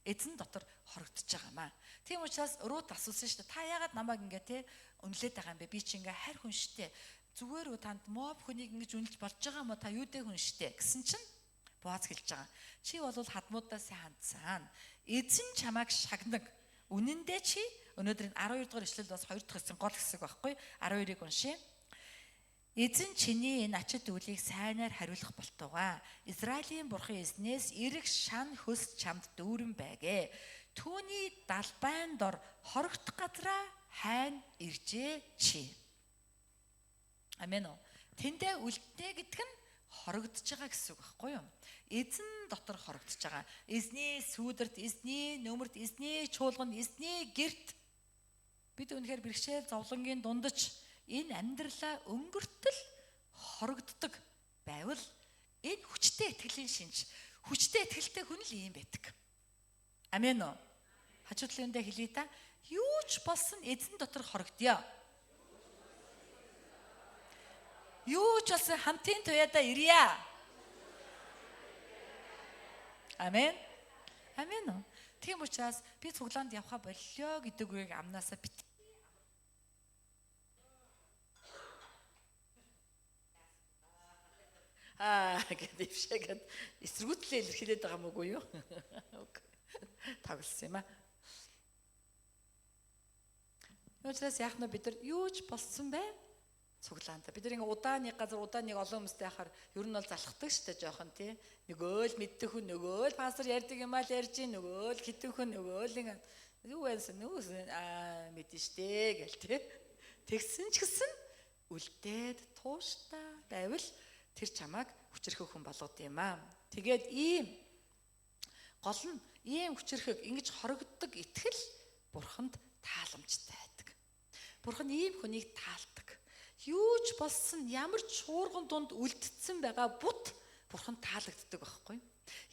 Эзэн дотор хорогдож байгаа маа. Тийм учраас Рут асуусан шүү дээ. Та яагаад намайг ингээ те үнэлээд байгаа юм бэ? Би чи ингээ хайр хүн штэ. Зүгээр үү танд моб хүнийг ингэж үнэлж болж байгаа юм уу? Та юу дээ хүн штэ гэсэн чинь Боаз хэлж байгаа. Чи бол хадмуудаа сайн хандсан. Эзэн чамайг шагнаг. Үнэндээ чи өнөөдөр 12 дугаар ишлэл бас 2 дахь хэсэг гол хэсэг байхгүй 12-ыг уншия. Эзэн чиний энэ ачид үлийг сайнаар хариулах болтугай. Израилийн бурхан эзнээс эрэг шан хөс чамд дүүрэн байгээ. Түүний далбайн дор хорогдох газраа хайн иржээ чи. Амен уу. Тэндээ үлднэ гэдэг нь хорогдож байгаа гэсэн үг байхгүй юу? Эзэн дотор хорогдож байгаа. Эзний сүүдэрт, эзний нөмөрт, эзний чуулганд, эзний гэрт бид үнэхээр бэрхшээл зовлонгийн дундаж энэ амьдралаа өнгөртөл хорогддог байвал энэ хүчтэй итгэлийн шинж, хүчтэй итгэлтэй хүн л ийм байдаг. Амен уу. Хажуудлын үндэ хэлье та. Юу ч болсон эзэн дотор хорогдъё. Юу ч болсон хамтын туяада ирье. Амен. Амен уу. Тийм учраас би цуглаанд явха боллоо гэдэг үгийг амнаасаа бит. Гэдэг ившээгээд эсргүүтлээ илэрхийлээд байгаа мөг үү юу? Тавлсан юм аа. Өөрөөс яах нь бид нар юу ч болсон бай цуглаанта. Бид нар ингээ удааны газар удааныг олон хүмүүстэй яхаар ер нь бол залхдаг штэ жоохон тий. Нөгөө л мэддэг хүн нөгөө л пастор ярьдаг юм аа л ярьж ийн нөгөө л хитэн хүн нөгөө л ингээ юу байсан мэдэн штэ гэл тий. Тэгсэн ч гэсэн үлдээд тууштай байвал тэр чамайг хүчрхэг хүн болгод юм аа. Тэгээд ийм гол нь ийм хүчрхэг ингэж хорогддог итгэл бурханд тааламжтай байдаг. Бурхан ийм хүнийг таалдаг. Юу ч болсон ямар ч шуурган дунд үлдсэн байгаа бут бурхан таалагддаг байхгүй.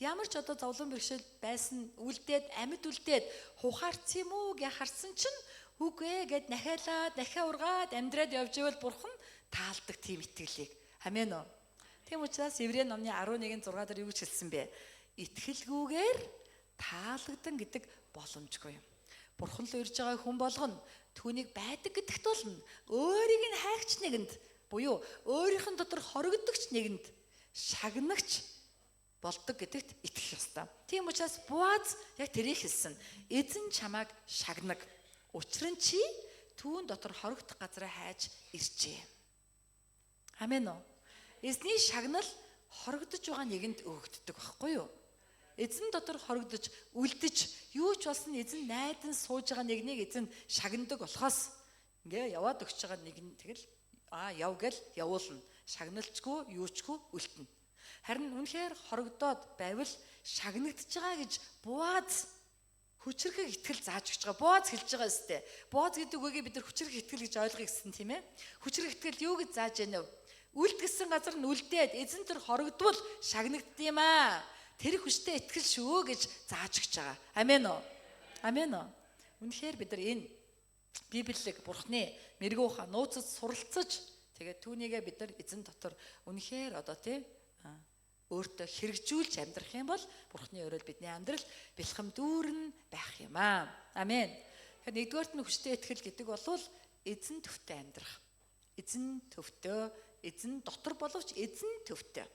Ямар ч одоо зовлон бэрхшээл байсан үлдээд амьд үлдээд хухаарц юм уу гэж харсан чинь үгүй гэд нахиалаад дахиа ургаад амьдраад явж ивэл бурхан таалдаг тийм итгэлийг. Амен уу. Тийм учраас Еврей номны 11-6 дээр юу гэж хэлсэн бэ? Итгэлгүйгээр таалагдсан гэдэг боломжгүй юм. Бурхан л урьж байгаа хүн болгоно түүнийг байдаг гэдэгт болно. Өөрийг нь хайгч нэгэнд буюу өөрийнх нь дотор хорогдогч нэгэнд шагнагч болдог гэдэгт итгэх ёстой. Тийм учраас Боаз яг тэрийг хэлсэн. Эзэн чамайг шагнаг. Учир нь чи түүн дотор хорогдох газараа хайж иржээ. Амен уу. Эзний шагнал хорогдож байгаа нэгэнд өгөгддөг байхгүй юу? Эзэн дотор хорогдож, үлдэж, юу ч болсон эзэн найдан сууж байгаа нэгнийг эзэн шагнадаг болохоос ингээ яваад өгч байгаа нэг нь тэгэл яв гэл явуулна. Шагналчгүй, юучгүй үлдэнэ. Харин үнэхээр хорогдоод байвал шагнагдж байгаа гэж Боаз хүчрхэг итгэл зааж өгч байгаа. Боаз хэлж байгаа өстэй. Боаз гэдэг үгийг бид нар хүчрхэг итгэл гэж ойлгоё гэсэн тийм ээ. Хүчрхэг итгэл юу гэж зааж яана вэ? Үлдгэсэн газар нь үлдээд эзэн төр хорогдвол шагнагдсан юм аа. Тэр хүчтэй итгэл шүү гэж зааж өгч байгаа. Амен уу? Амен уу? Үнэхээр бид нар энэ Библийг Бурхны мэрэгүү ухаан нууцад суралцаж тэгээд түүнийгээ бид нар эзэн дотор үнэхээр одоо тийм өөртөө хэрэгжүүлж амьдрах юм бол Бурхны өрөөл бидний амьдрал бэлхэм дүүрэн байх юм аа. Амен. Тэгэхээр нэгдүгээрт нь хүчтэй итгэл гэдэг бол эзэн төвтэй амьдрах. Эзэн төвтэй, эзэн дотор боловч эзэн төвтэй.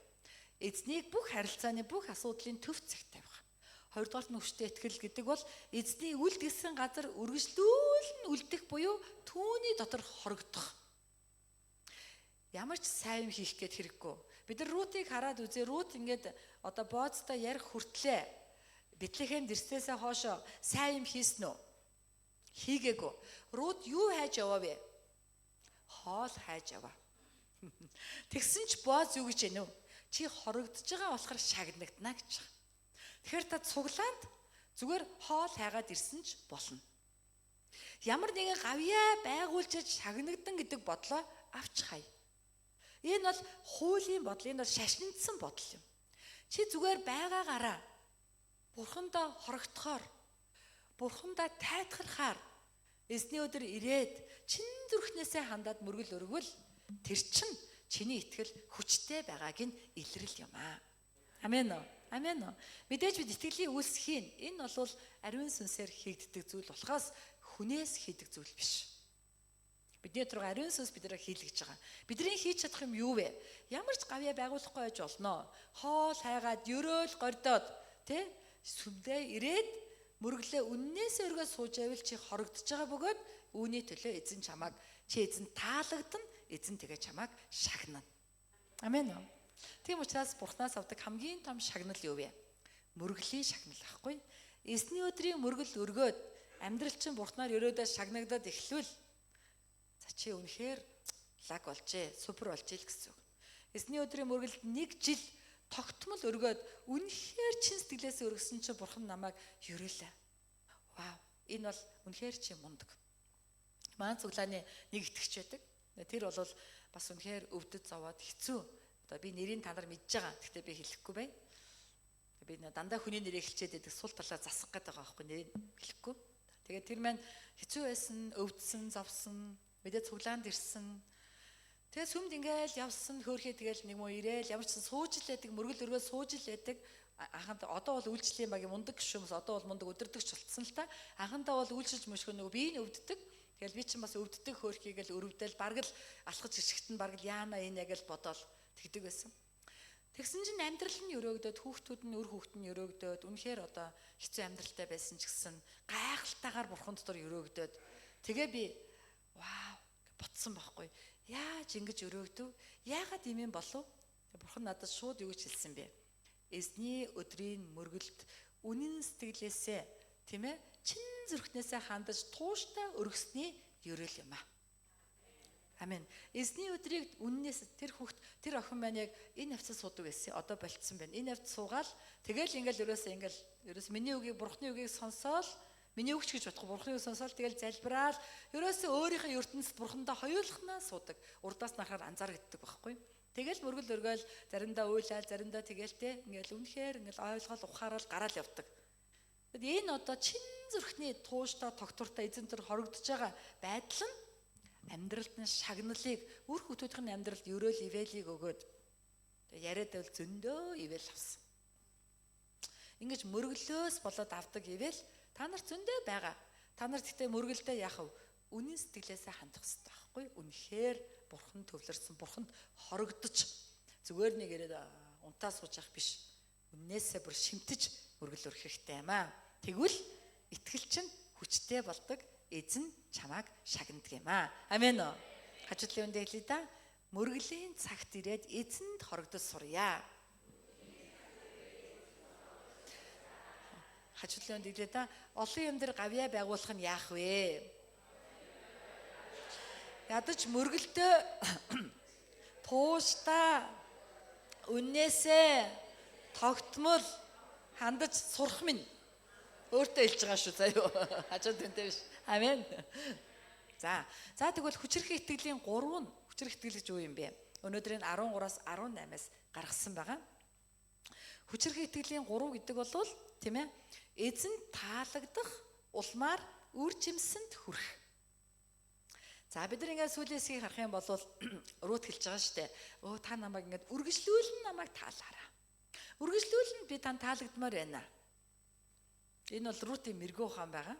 Эзнийг бүх харилцааны бүх асуудлын төв зэгт тавих. Хоёрдугаар нь хүчтэй итгэл гэдэг бол эзний үлдгэсэн газар үргэлжлүүлэн үлдэх буюу түүний дотор хорогдох. Ямар ч сайн хийх гээд хэрэггүй. Бид нар Рутыг хараад үзээ. Рут ингээд одоо Боозтой ярих хүртлээ. Бэтлехэм дэрсээсээ хоошо сайн юм хийсэн үү? Хийгээгүй. Рут юу хайж яваа вэ? Хоол хайж яваа. Тэгсэн ч Бооз юу гэж байна вэ? Чи хорогдож байгаа болохоор шагнагдана гэж байна. Тэгэхээр та цуглаанд зүгээр хоол хайгаад ирсэн ч болно. Ямар нэгэн гавьяа байгуулж шагнагдан гэдэг бодлоо авч хай. Энэ бол хуулийн бодол, энэ бол шашнандсан бодол юм. Чи зүгээр байгаагаараа Бурхандаа хорогдохоор, Бурхандаа тайтгархаар эзний өдөр ирээд чин зүрхнээсээ хандаад мөргөл өргөвөл тэр чин чиний итгэл хүчтэй байгааг нь илрэл юм аа. Амен уу? Амен уу? Мэдээж бид итгэлийн үйлсхийн энэ бол ариун сүнсээр хийгддэг зүйл болохоос хүнээс хийдэг зүйл биш. Бидний түрүү ариун сүнс бидрийг хийлгэж байгаа. Бидний хийж чадах юм юу вэ? Ямар ч гавьяа байгуулахгүй байж болно. Хоол хайгаад ерөөл гордоод тий сүмдээ ирээд мөрөглөө үннээс өргөө сууж байвал чи хорогдож байгаа бөгөөд үүний төлөө эзэн чамааг чи эзэн таалагдана, эзэн тэгээ чамааг шагнана. Амен уу? Тийм учраас Бурханаас авдаг хамгийн том шагнал юу вэ? Мөргөлийн шагнал байхгүй. Эзний өдрийн мөргөл өргөөд Амьдрал чинь бурхнаар өрөөдөө шагнагдаад эхлвэл за чи үнэхээр лаг болжээ, супер болжээ л гэсэн үг. Эзний өдрийн мөргөлд 1 жил тогтмол өргөөд үнэхээр чин сэтгэлээс өргөсөн чинь бурхан намайг ерөөлээ. Вау, энэ бол үнэхээр чи мундаг. Маань цуглааны нэг итгэж байдаг. Тэр бол бас үнэхээр өвдөд зовоод хэцүү. Одоо би нэрийг та нар мэдж байгаа. Гэхдээ би хэлэхгүй байна. Би дандаа хүний нэрийг хэлчихэд байдаг сул талаа засах гэдэг байгаа байхгүй нэрийг хэлэхгүй. Тэгээд тэр маань хэцүү байсан, өвдсөн, зовсон, мэдээ цуглаанд ирсэн. Тэгээд сүмд ингээл явсан хөөрхий тэгэл нэг муу ирээл ямар ч сууж л байдаг, мөргөл өргөө сууж л байдаг. Анханд одоо бол үйлчлэлийн багийн мундаг гишүүнс одоо бол мундаг өдөрдөгч болцсон л та. Анхандаа бол үйлчилж мөшгөө нөгөө би нь өвддөг. Тэгэл би чинь бас өвддөг хөөрхийг л өрөвдөл бараг л алхаж иршигт нь бараг л яана энэ яг л бодоол тэгдэг байсан. Тэгсэн чинь амьдрал нь өрөөгдөөд хүүхдүүд нь өр хүүхд нь өрөөгдөөд үнэхээр одоо хэцүү амьдралтай байсан ч гэсэн гайхалтайгаар бурхан дотор өрөөгдөөд тэгээ би вау ботсон байхгүй. Яаж ингэж өрөөгдөв? Яагаад ийм юм болов? Бурхан надад шууд юу гэж хэлсэн бэ? Эзний өдрийн мөргөлд үнэн сэтгэлээсээ тийм ээ чин зүрхнээсээ хандаж тууштай өргөсний ерөөл юм аа. Амен. Эзний өдрийг үннээс тэр хүүхд тэр охин маань яг энэ навцад суудаг байсан. Одоо болцсон байна. Энэ навцад суугаал тэгэл ерөөс миний үгийг бурхны үгийг сонсоол миний үгч гэж бодох бурхны үг сонсоол тэгэл залбираал ерөөсөө өөрийнхөө ертөнцид бурхандаа хоёулахнаа суудаг. Урдаас нарахаар анзаарэгддэг байхгүй. Тэгэл мөргөл өргөөл заримдаа уйлал заримдаа тэгэлтэй үнэхээр ойлгоол ухаарал гараал явдаг. Тэгэд энэ одоо чин зүрхний тууштай тогтвортой эзэн төр хорогдож байгаа байдал нь амьдралд нь шагналыг үр хүүхдүүдийн амьдралд ерөөл ивэлийг өгөөд яриад байвал зөндөө ивэл авсан. Ингэж мөргөлөөс болоод авдаг ивэл та нар зөндөө байгаа. Та нар гэхдээ мөргөлдөө яах вэ? Үнэн сэтгэлээсээ хандах хэрэгтэй байхгүй? Үнэхээр бурхан төвлөрсөн, бурханд хорогдож зүгээр нэг яриад унтаа сууж явах биш. Үннээсээ бүр шимтэж мөргөл өрөх хэрэгтэй юм аа. Тэгвэл итгэл чинь хүчтэй болдог. Эзэн чамааг шагнадаг юм аа. Амен уу. Хажуудлын үндэ хэлээ да. Мөргөлийн цагт ирээд эзэнд хорогдож сурья. Хажуудлын үндэ хэлээ да. Олон юм дээр гавьяа байгуулах нь яах вэ? Ядаж мөргөлдөө тууштай үннээсээ тогтмол хандаж сурах минь өөртөө хэлж байгаа шүү заяа. Хажууд үнтэй биш. Амен. За тэгвэл хүчрэх итгэлийн 3 нь хүчрэх итгэл гэж юу юм бэ? Өнөөдрийн 13-аас 18-аас гаргасан байгаа. Хүчрэх итгэлийн 3 гэдэг бол тийм ээ эзэн таалагдах улмаар үр жимсэнд хүрэх. За бид нар ингээд сүүлээсийг харах юм бол рут хэлж байгаа шүү дээ. Та намайг ингээд үргэлжлүүлэн намайг таалаараа. Үргэлжлүүлэн би тань таалагдмаар байна. Энэ бол рутын мэрэгүү хаан байгаа.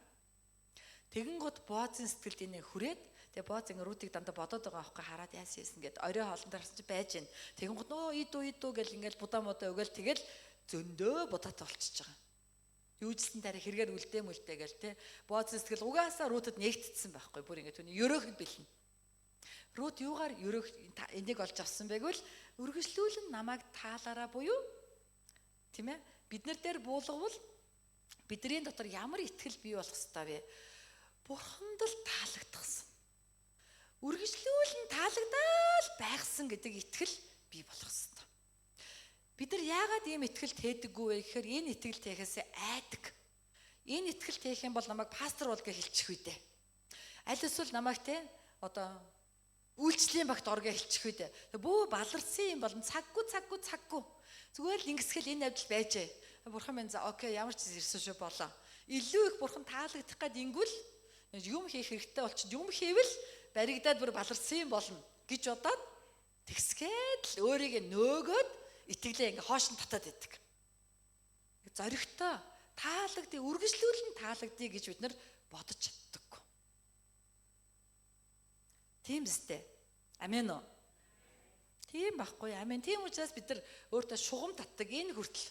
Тэгэн гот Боазын сэтгэлд энийг хүрээд тэгээ Боаз ингээд рутыг дандаа бодоод байгаа аахгүй хараад яасан гэд орой хоолн дээр харсан чи байж гин. Тэгэн гот идүү гэл ингээд будаа модоо өгөөл тэгэл зөндөө будаатай болчихж байгаа. Юужсэн тарих хэрэгээр үлдээмэлтэй гэл те. Боазын сэтгэл угаасаа рутад нэгтдсэн байхгүй бүр ингээд түүний ерөөхд бэлэн. Рут юугаар ерөөх энийг олж авсан бэ гэвэл үргэлжлүүлэн намайг таалаараа буюу тийм ээ бид нар дээр буулгавал бидний дотор ямар итгэл бий болох ёстой вэ? Бурханд л таалагдсан. Үргэлжлүүлэн таалагдаад байгсан гэдэг итгэл бий болох ёстой. Бид нар яагаад ийм итгэлд хийдэггүй вэ гэхээр энэ итгэлд хийхээсээ айдаг. Энэ итгэлд хийх юм бол намайг пастор бол гэж хэлчих үү дээ. Аль эсвэл намайг те одоо үйлчлэлийн багт оргоо хэлчих үү дээ. Бөө баларсан юм болон цаггүй. Зүгээр л ингэсгэл энэ авдал байжээ. Бурхан минь за окей ямар ч ирсэн шүү болоо. Илүү их бурхан таалагдах гээд ингүүл юм хийх хэрэгтэй болчих. Юм хийвэл баригдаад бүр баларсан юм болно гэж бодоод тэгсгээд л өөрийгөө нөөгөөд итгэлээ ингээ хоош нь татаад идэг. Зоригтой таалагдъя, үргэлжлүүлэн таалагдъя гэж бид нар бодож чаддаггүй. Тийм үстэй. Амен уу? Тийм байхгүй. Амен. Тийм учраас бид нар өөртөө шугам татдаг энэ хүртэл.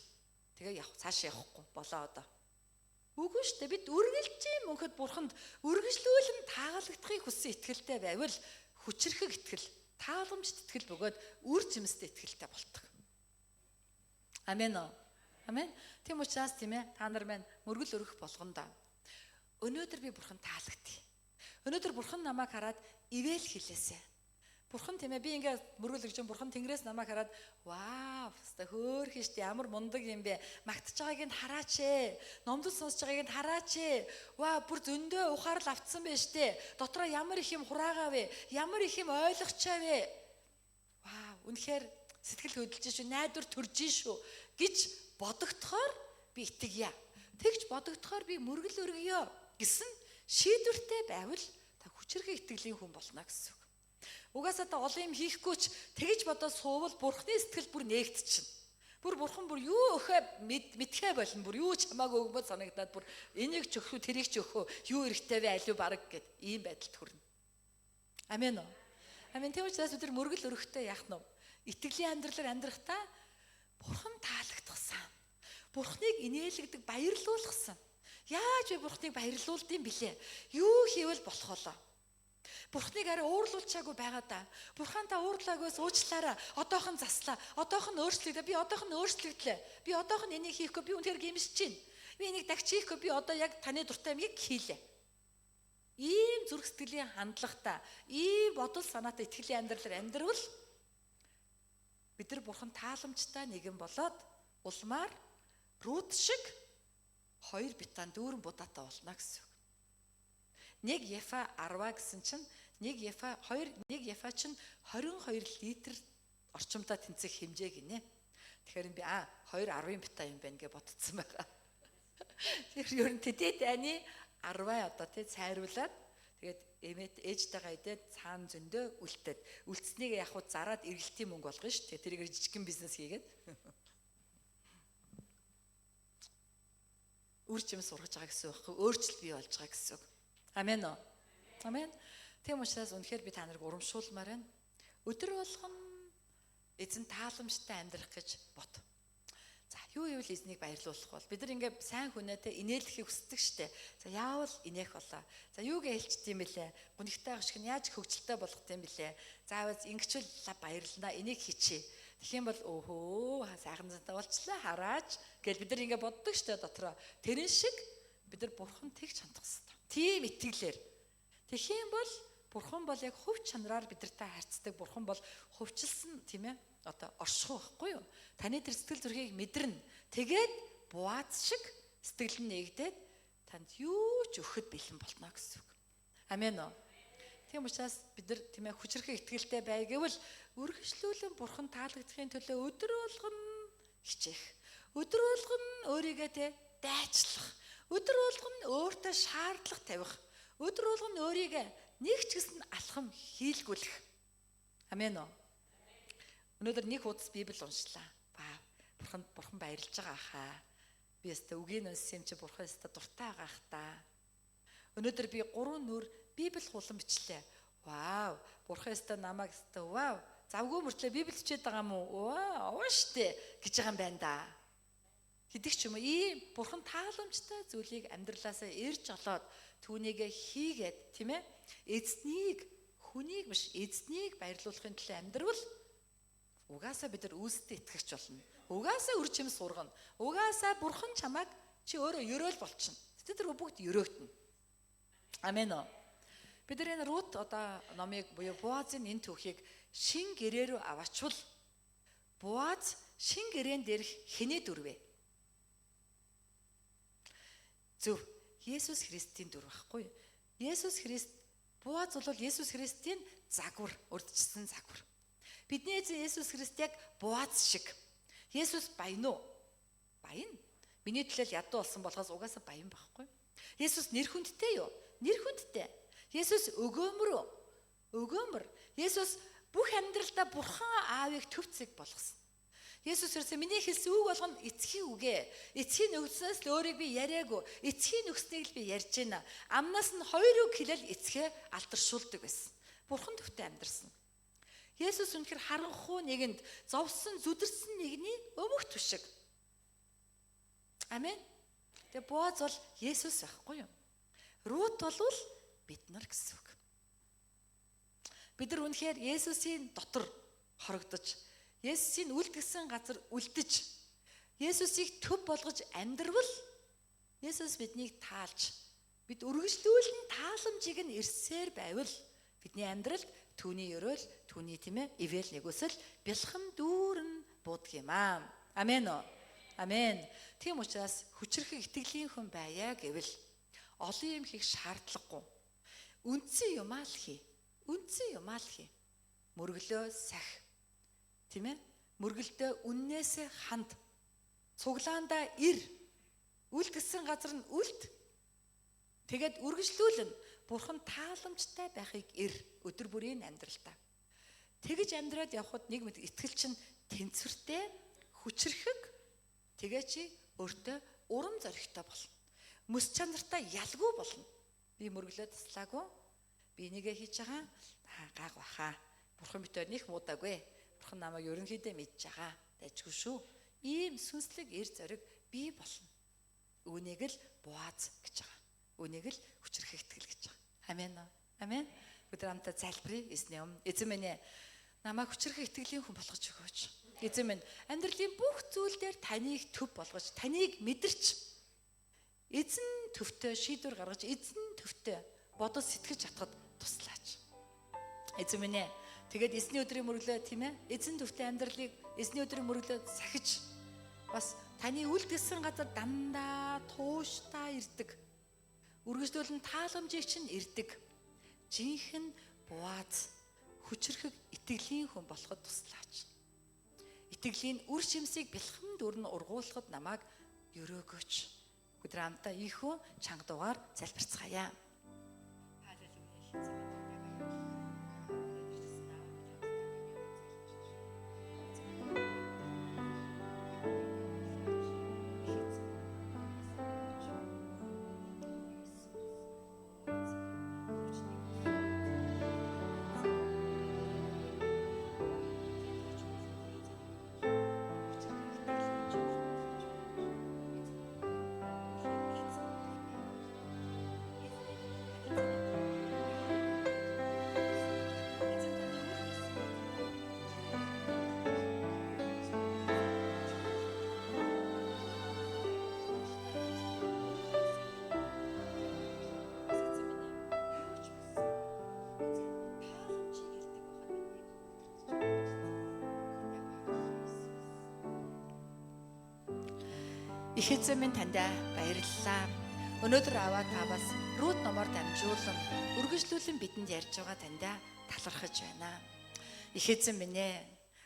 Тэгээ цааш явахгүй болоо одоо. Үгүй шүү дээ. Бид үргэлж юм өнөхөд бурханд үргэлжлүүлэн таалагдахыг хүссэн итгэлтэй байвал хүчрхэг итгэл, тааламжт итгэл бөгөөд үр жимстэй итгэлтэй болдог. Амен уу? Амен. Тийм учраас тийм ээ та нар маань мөргөл өргөх болгондоо өнөөдөр би бурхан таалагдъя. Өнөөдөр бурхан намайг хараад ивэл хэлээсэ. Бурхан тийм ээ би ингээд мөргөл гэж бурхан тэнгэрээс намайг хараад вау хэвээ хөөх штэ ямар мундаг юм бэ. Магтж байгааг нь хараач ээ. Номдол сонсож байгааг нь хараач ээ. Вау бүр зөндөө ухаарл автсан байж штэ. Дотроо ямар их юм хураагаа вэ? Ямар их юм ойлгочаа вэ? Вау үнэхээр сэтгэл хөдлөж шүү, найдвар төрж шүү гэж бодогдохоор би итгэя. Тэгж бодогдохоор би мөргөл өргөё гэсэн шийдвэртэй байвал та хүчрхэг итгэлийн хүн болно гэсэн үг. Угаасаа та олон юм хийхгүй ч тэгж бодоод суувал бурхны сэтгэл бүр нээгдчихнэ. Бүр бурхан бүр юу өхөө мэдхэ болно. Бүр юу чамаагүй өгмөд санагдаад бүр энийг ч өгөх, тэрийг ч өгөх, юу эрэхтэй вэ алив бараг гэд ийм байдалд хүрнэ. Амен уу? Амен. Тийм учраас бид нар мөргөл өрөхтэй яах нь вэ? Итгэлийн амьдралаар амьдрахдаа бурхан таалагдсан. Бурхныг инээлгдэг, баярлуулсан. Яаж вэ бурхныг баярлуулдсан бilé? Юу хийвэл болох вэ? Бурхныг арай уурлуулчаагүй байгаа да. Бурхан та уурлаагүйс уучлаарай. Одоохон заслаа. Одоохон өөрчлөгдөө. Би одоохон өөрчлөгдлээ. Би одоохон энийг хийхгүй. Би үнэхээр гэмшиж байна. Би энийг дагч хийхгүй. Би одоо яг таны дуртай юмыг хийлээ. Ийм зүрх сэтгэлийн хандлагатай, ийм бодол санаатай итгэлийн амьдралаар амьдрал бид нар бурхан тааламжтай нэгэн болоод улмаар Рут шиг 2 битан дүүрэн будаатай болно гэсэн үг. 1 Ефа 10 гэсэн чинь 1 Ефа чинь 22 литр орчимдоо тэнцэх хэмжээ гинэ. Тэгэхээр би 2 10 битаа юм байна гэж бодсон байгаа. Тэгэхээр ер нь тэтэд ани 10 одоо тий цайруулаад тэгээд эмэт ээжтэйгээ идээд цаана зөндөө үлдээд үлдснийг яг хуу зараад эргэлтийн мөнгө болгоно шүү. Тэгээд тэрийг жижигхэн бизнес хийгээд үржим сургаж байгаа гэсэн үг. Өөрчлөлт бий болж байгаа гэсэн үг. Амен уу? Амен. Тийм учраас үнэхээр би та нарыг урамшуулмаар байна. Өдөр болгон эзэн тааламжтай амьдрах гэж бод. За юу ивэл эзнийг баярлуулах бол бид нар ингээд сайн хүнээтэй инээлхийг хүсдэг штэ. За яавал инех болоо. За юугээ хэлчихдээ юм бэлээ. Гунигтай гიშг нь яаж хөвгөлтэй болгох юм бэлээ. Заавал ингэчвэл баярлнаа энийг хийчээ. Тэгэх юм бол өөхөө сайхан зантай болчлаа хараач гэж бид нар ингээд боддог штэ дотроо. Тэрэн шиг бид нар бурхан тэгж хандах хэрэгтэй. Тийм итгэлээр. Тэгэх юм бол бурхан бол яг хөв чанараар бидэртэй харьцдаг. Бурхан бол хөвчлсөн тийм ээ. Одоо оршихуй байхгүй юу? Таны тэр сэтгэл зүрхийг мэдэрнэ. Тэгээд Буаз шиг сэтгэл нь нэгдээд танд юу ч өгөхөд бэлэн болно гэсэн үг. Амен уу? Тийм учраас бид нар тийм ээ хүчрхэг итгэлтэй бай гэвэл үргэлжлүүлэн бурхан таалагдахын төлөө өдөр болгон хичээх. Өдөр болгон өөрийгөө тэ дайчлах. Өдөр болгон өөртөө шаардлага тавих. Өдөр болгон өөрийгөө нэг ч гэсэн алхам хийлгүүлэх. Амен уу? Өнөөдөр нэг хуудас Библи уншлаа. Бурхан баярлж байгаа хаа. Би өстө үгийн унссан юм чи бурхан өстө дуртай байгаа хаа. Өнөөдөр би 3 нүр Библи хулан бичлээ. Вау, бурхан өстө намайг өстө вау. Завгүй мөртлөө Библи хичээд байгаа юм уу? Вау, штэ гэж байгаа юм байна да. Хэдих ч юм уу ийм бурхан тааламжтай зүйлийг амьдралаасаа ирж олоод түүнийг хийгээд тийм ээ эзнийг хүнийг биш эзнийг баярлуулахын төлөө амьдрал угаасаа бид нар үүсдэд итгэж болно. Угаасаа үр чим сургана. Угаасаа бурхан чамайг чи өөрөө ёроол болчихно. Тэд нар бүгд ёроогдно. Амен уу. Бид нар энэ Рут одоо номыг буюу Буазын энэ түүхийг шин гэрээ рүү аваачвал Буаз шин гэрээн дээрх хэнээ дүрвэ? Зөв. Есүс Христийн дүр байхгүй юу? Есүс Христ Буаз бол Есүс Христийн загвар, урдчилсан загвар. Бидний эзэн Есүс Христ яг Буаз шиг. Есүс баян уу? Баян. Миний төлөө ядуу болсон болохоос угаасаа баян байхгүй. Есүс нэр хүндтэй юу? Нэр хүндтэй. Есүс өгөөмөр үү? Өгөөмөр. Есүс бүх амьдралдаа Бурхан Аавыг төв зэг болгосон. Есүс ерөөсөө миний хэлсэн үг болгоно эцгийн үгээ. Эцгийн өгснөөс л өөрийг би яриаггүй. Эцгийн өгснийг л би ярьж байна. Амнаас нь 2 үг хэлэл эцгээ алдаршуулдаг байсан. Бурхан төвтэй амьдарсан. Есүс үнэхээр харанхуй нэгэнд зовсон, зүдэрсэн нэгний өмөх түшиг. Амен. Тэгээ Буаз бол Есүс байхгүй юу? Рут бол бид нар гэсэн үг. Бид нар үнэхээр Есүсийн дотор хорогдож, Есүсийн үлдгэсэн газар үлдэж, Есүсийг төв болгож амьдрвал Есүс биднийг таалж, Бид үргэлжлүүлэн тааламжийг нь ирсээр байвал бидний амьдралд түүний өрөөл, түүний ивэл нэгүсэл бэлхэм дүүрэн буудаг юм аа. Амен уу? Амен. Тийм учраас хүчрхэг итгэлийн хүн байя гэвэл олон юм хийх шаардлагагүй. Үндсэн юмаа л хий. Үндсэн юмаа л хий. Мөргөлөө сах. Тийм ээ? Мөргөлдөө үннээсээ ханд. Цуглаандаа ир. Үлдгэсэн газар нь үлд. Тэгээд үргэлжлүүлэн Бурхан тааламжтай байхыг ир өдөр бүрийн амьдралтаа. Тэгэж амьдраад явхад нэг мэд итгэл чинь тэнцвэртэй, хүчрхэг, тэгээ чи өөртөө урам зоригтой болно. Мэс чанартай ялгүй болно. Би мөргөлөө таслаагүй. Би нэгэ хийж байгаа гаг баха. Бурхан битээр них муудаагүй. Бурхан намайг ерөнхийдөө мэдж байгаа. Дайжгүй шүү. Ийм сүнслэг эр зориг би болно. Үүнийг л Боаз гэж байгаа. Үүнийг л хүчрхэг итгэл гэж байгаа. Амен. Амен. Өдөр хамтаа залбирая. Эзний өмнө. Эзэн минь намайг хүчрхэг итгэлийн хүн болгож өгөөч. Эзэн минь амьдралын бүх зүйл дээр таныг төв болгож, таныг мэдэрч эзэн төвтэй шийдвэр гаргаж, эзэн төвтэй бодож сэтгэж чадхад туслаач. Эзэн минь тэгээд эзний өдрийн мөрөглөө тийм ээ. Эзэн төвтэй амьдралыг эзний өдрийн мөрөглөө сахиж бас таны үлдгэсэн газар дандаа тууштай ирдэг. Үргэлжлүүлэн тааламжийг чинь ирдэг. Жинхэнэ Боаз хүчрхэг итгэлийн хүн болоход туслаач. Итгэлийн үр шимсийг бэлхэм дүүрэн ургуулхад намайг өрөөгөөч. Өдөр хамтаа ийхүү чанга дугаар залбирцгаая. Их эзэн минь танд баярлалаа. Өнөөдөр аваа та бас Рут номоор дамжуулан үргэлжлүүлэн бидэнд ярьж байгаа танд талархаж байна. Их эзэн минь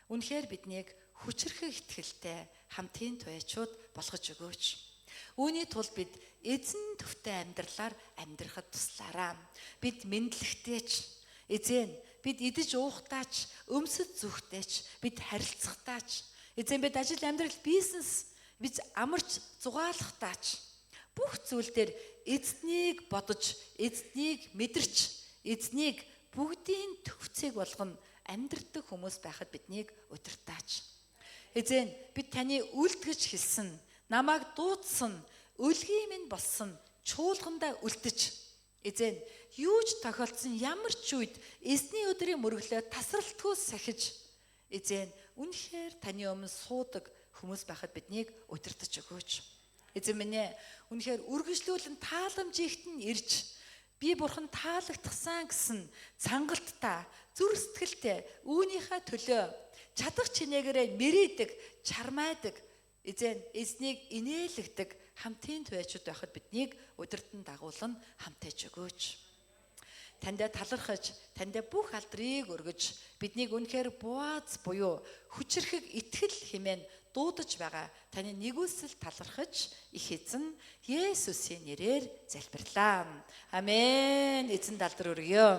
үнэхээр биднийг хүчрхэг итгэлтэй хамтын туяачууд болгож өгөөч. Үүний тулд бид эзэн төвтэй амьдралаар амьдрахад туслаараа. Бид мэдлэгтэйч эзэн, бид идэж уухтаач, өмсөж зүхтээч, бид харилцахтаач. Эзэн бид ажил амьдрал бизнес бид амарч зугаалахтаач бүх зүйл дээр эзнийг бодож, эзнийг мэдэрч, эзнийг бүгдийн төвцийг болгоно амьдрдаг хүмүүс байхад биднийг удирдаач. Эзэн бид таны үлдгэж хэлсэн, намайг дуудсан, өлгийн минь болсон, чуулгандаа үлдэж. Эзэн юу ч тохиолдсон ямар ч үед эзний өдрийн мөрөглөө тасралтгүй сахиж. Эзэн үнэхээр таны өмнө суудаг хүмүүс байхад биднийг удирдах өгөөч. Эзэн минь үнэхээр үргэлжлүүлэн тааламжигт нь ирж би бурхан таалагдсан гэсэн цангалттай, зүр сэтгэлтэй үүнийхээ төлөө чадах чинээгээрээ мэрийдэг, чармайдаг, эзнийг инээлгдэг хамтын туяачуд байхад биднийг удирдан дагуулан хамтайж өгөөч. Танд талархаж, танд бүх алдрыг өргөж, биднийг үнэхээр Боаз буюу хүчрхэг итгэл хэмээн дуудаж байгаа таны нэгүсэл талархаж их эзэн Есүсийн нэрээр залбирлаа. Амен. Эзэн далдар өргөё.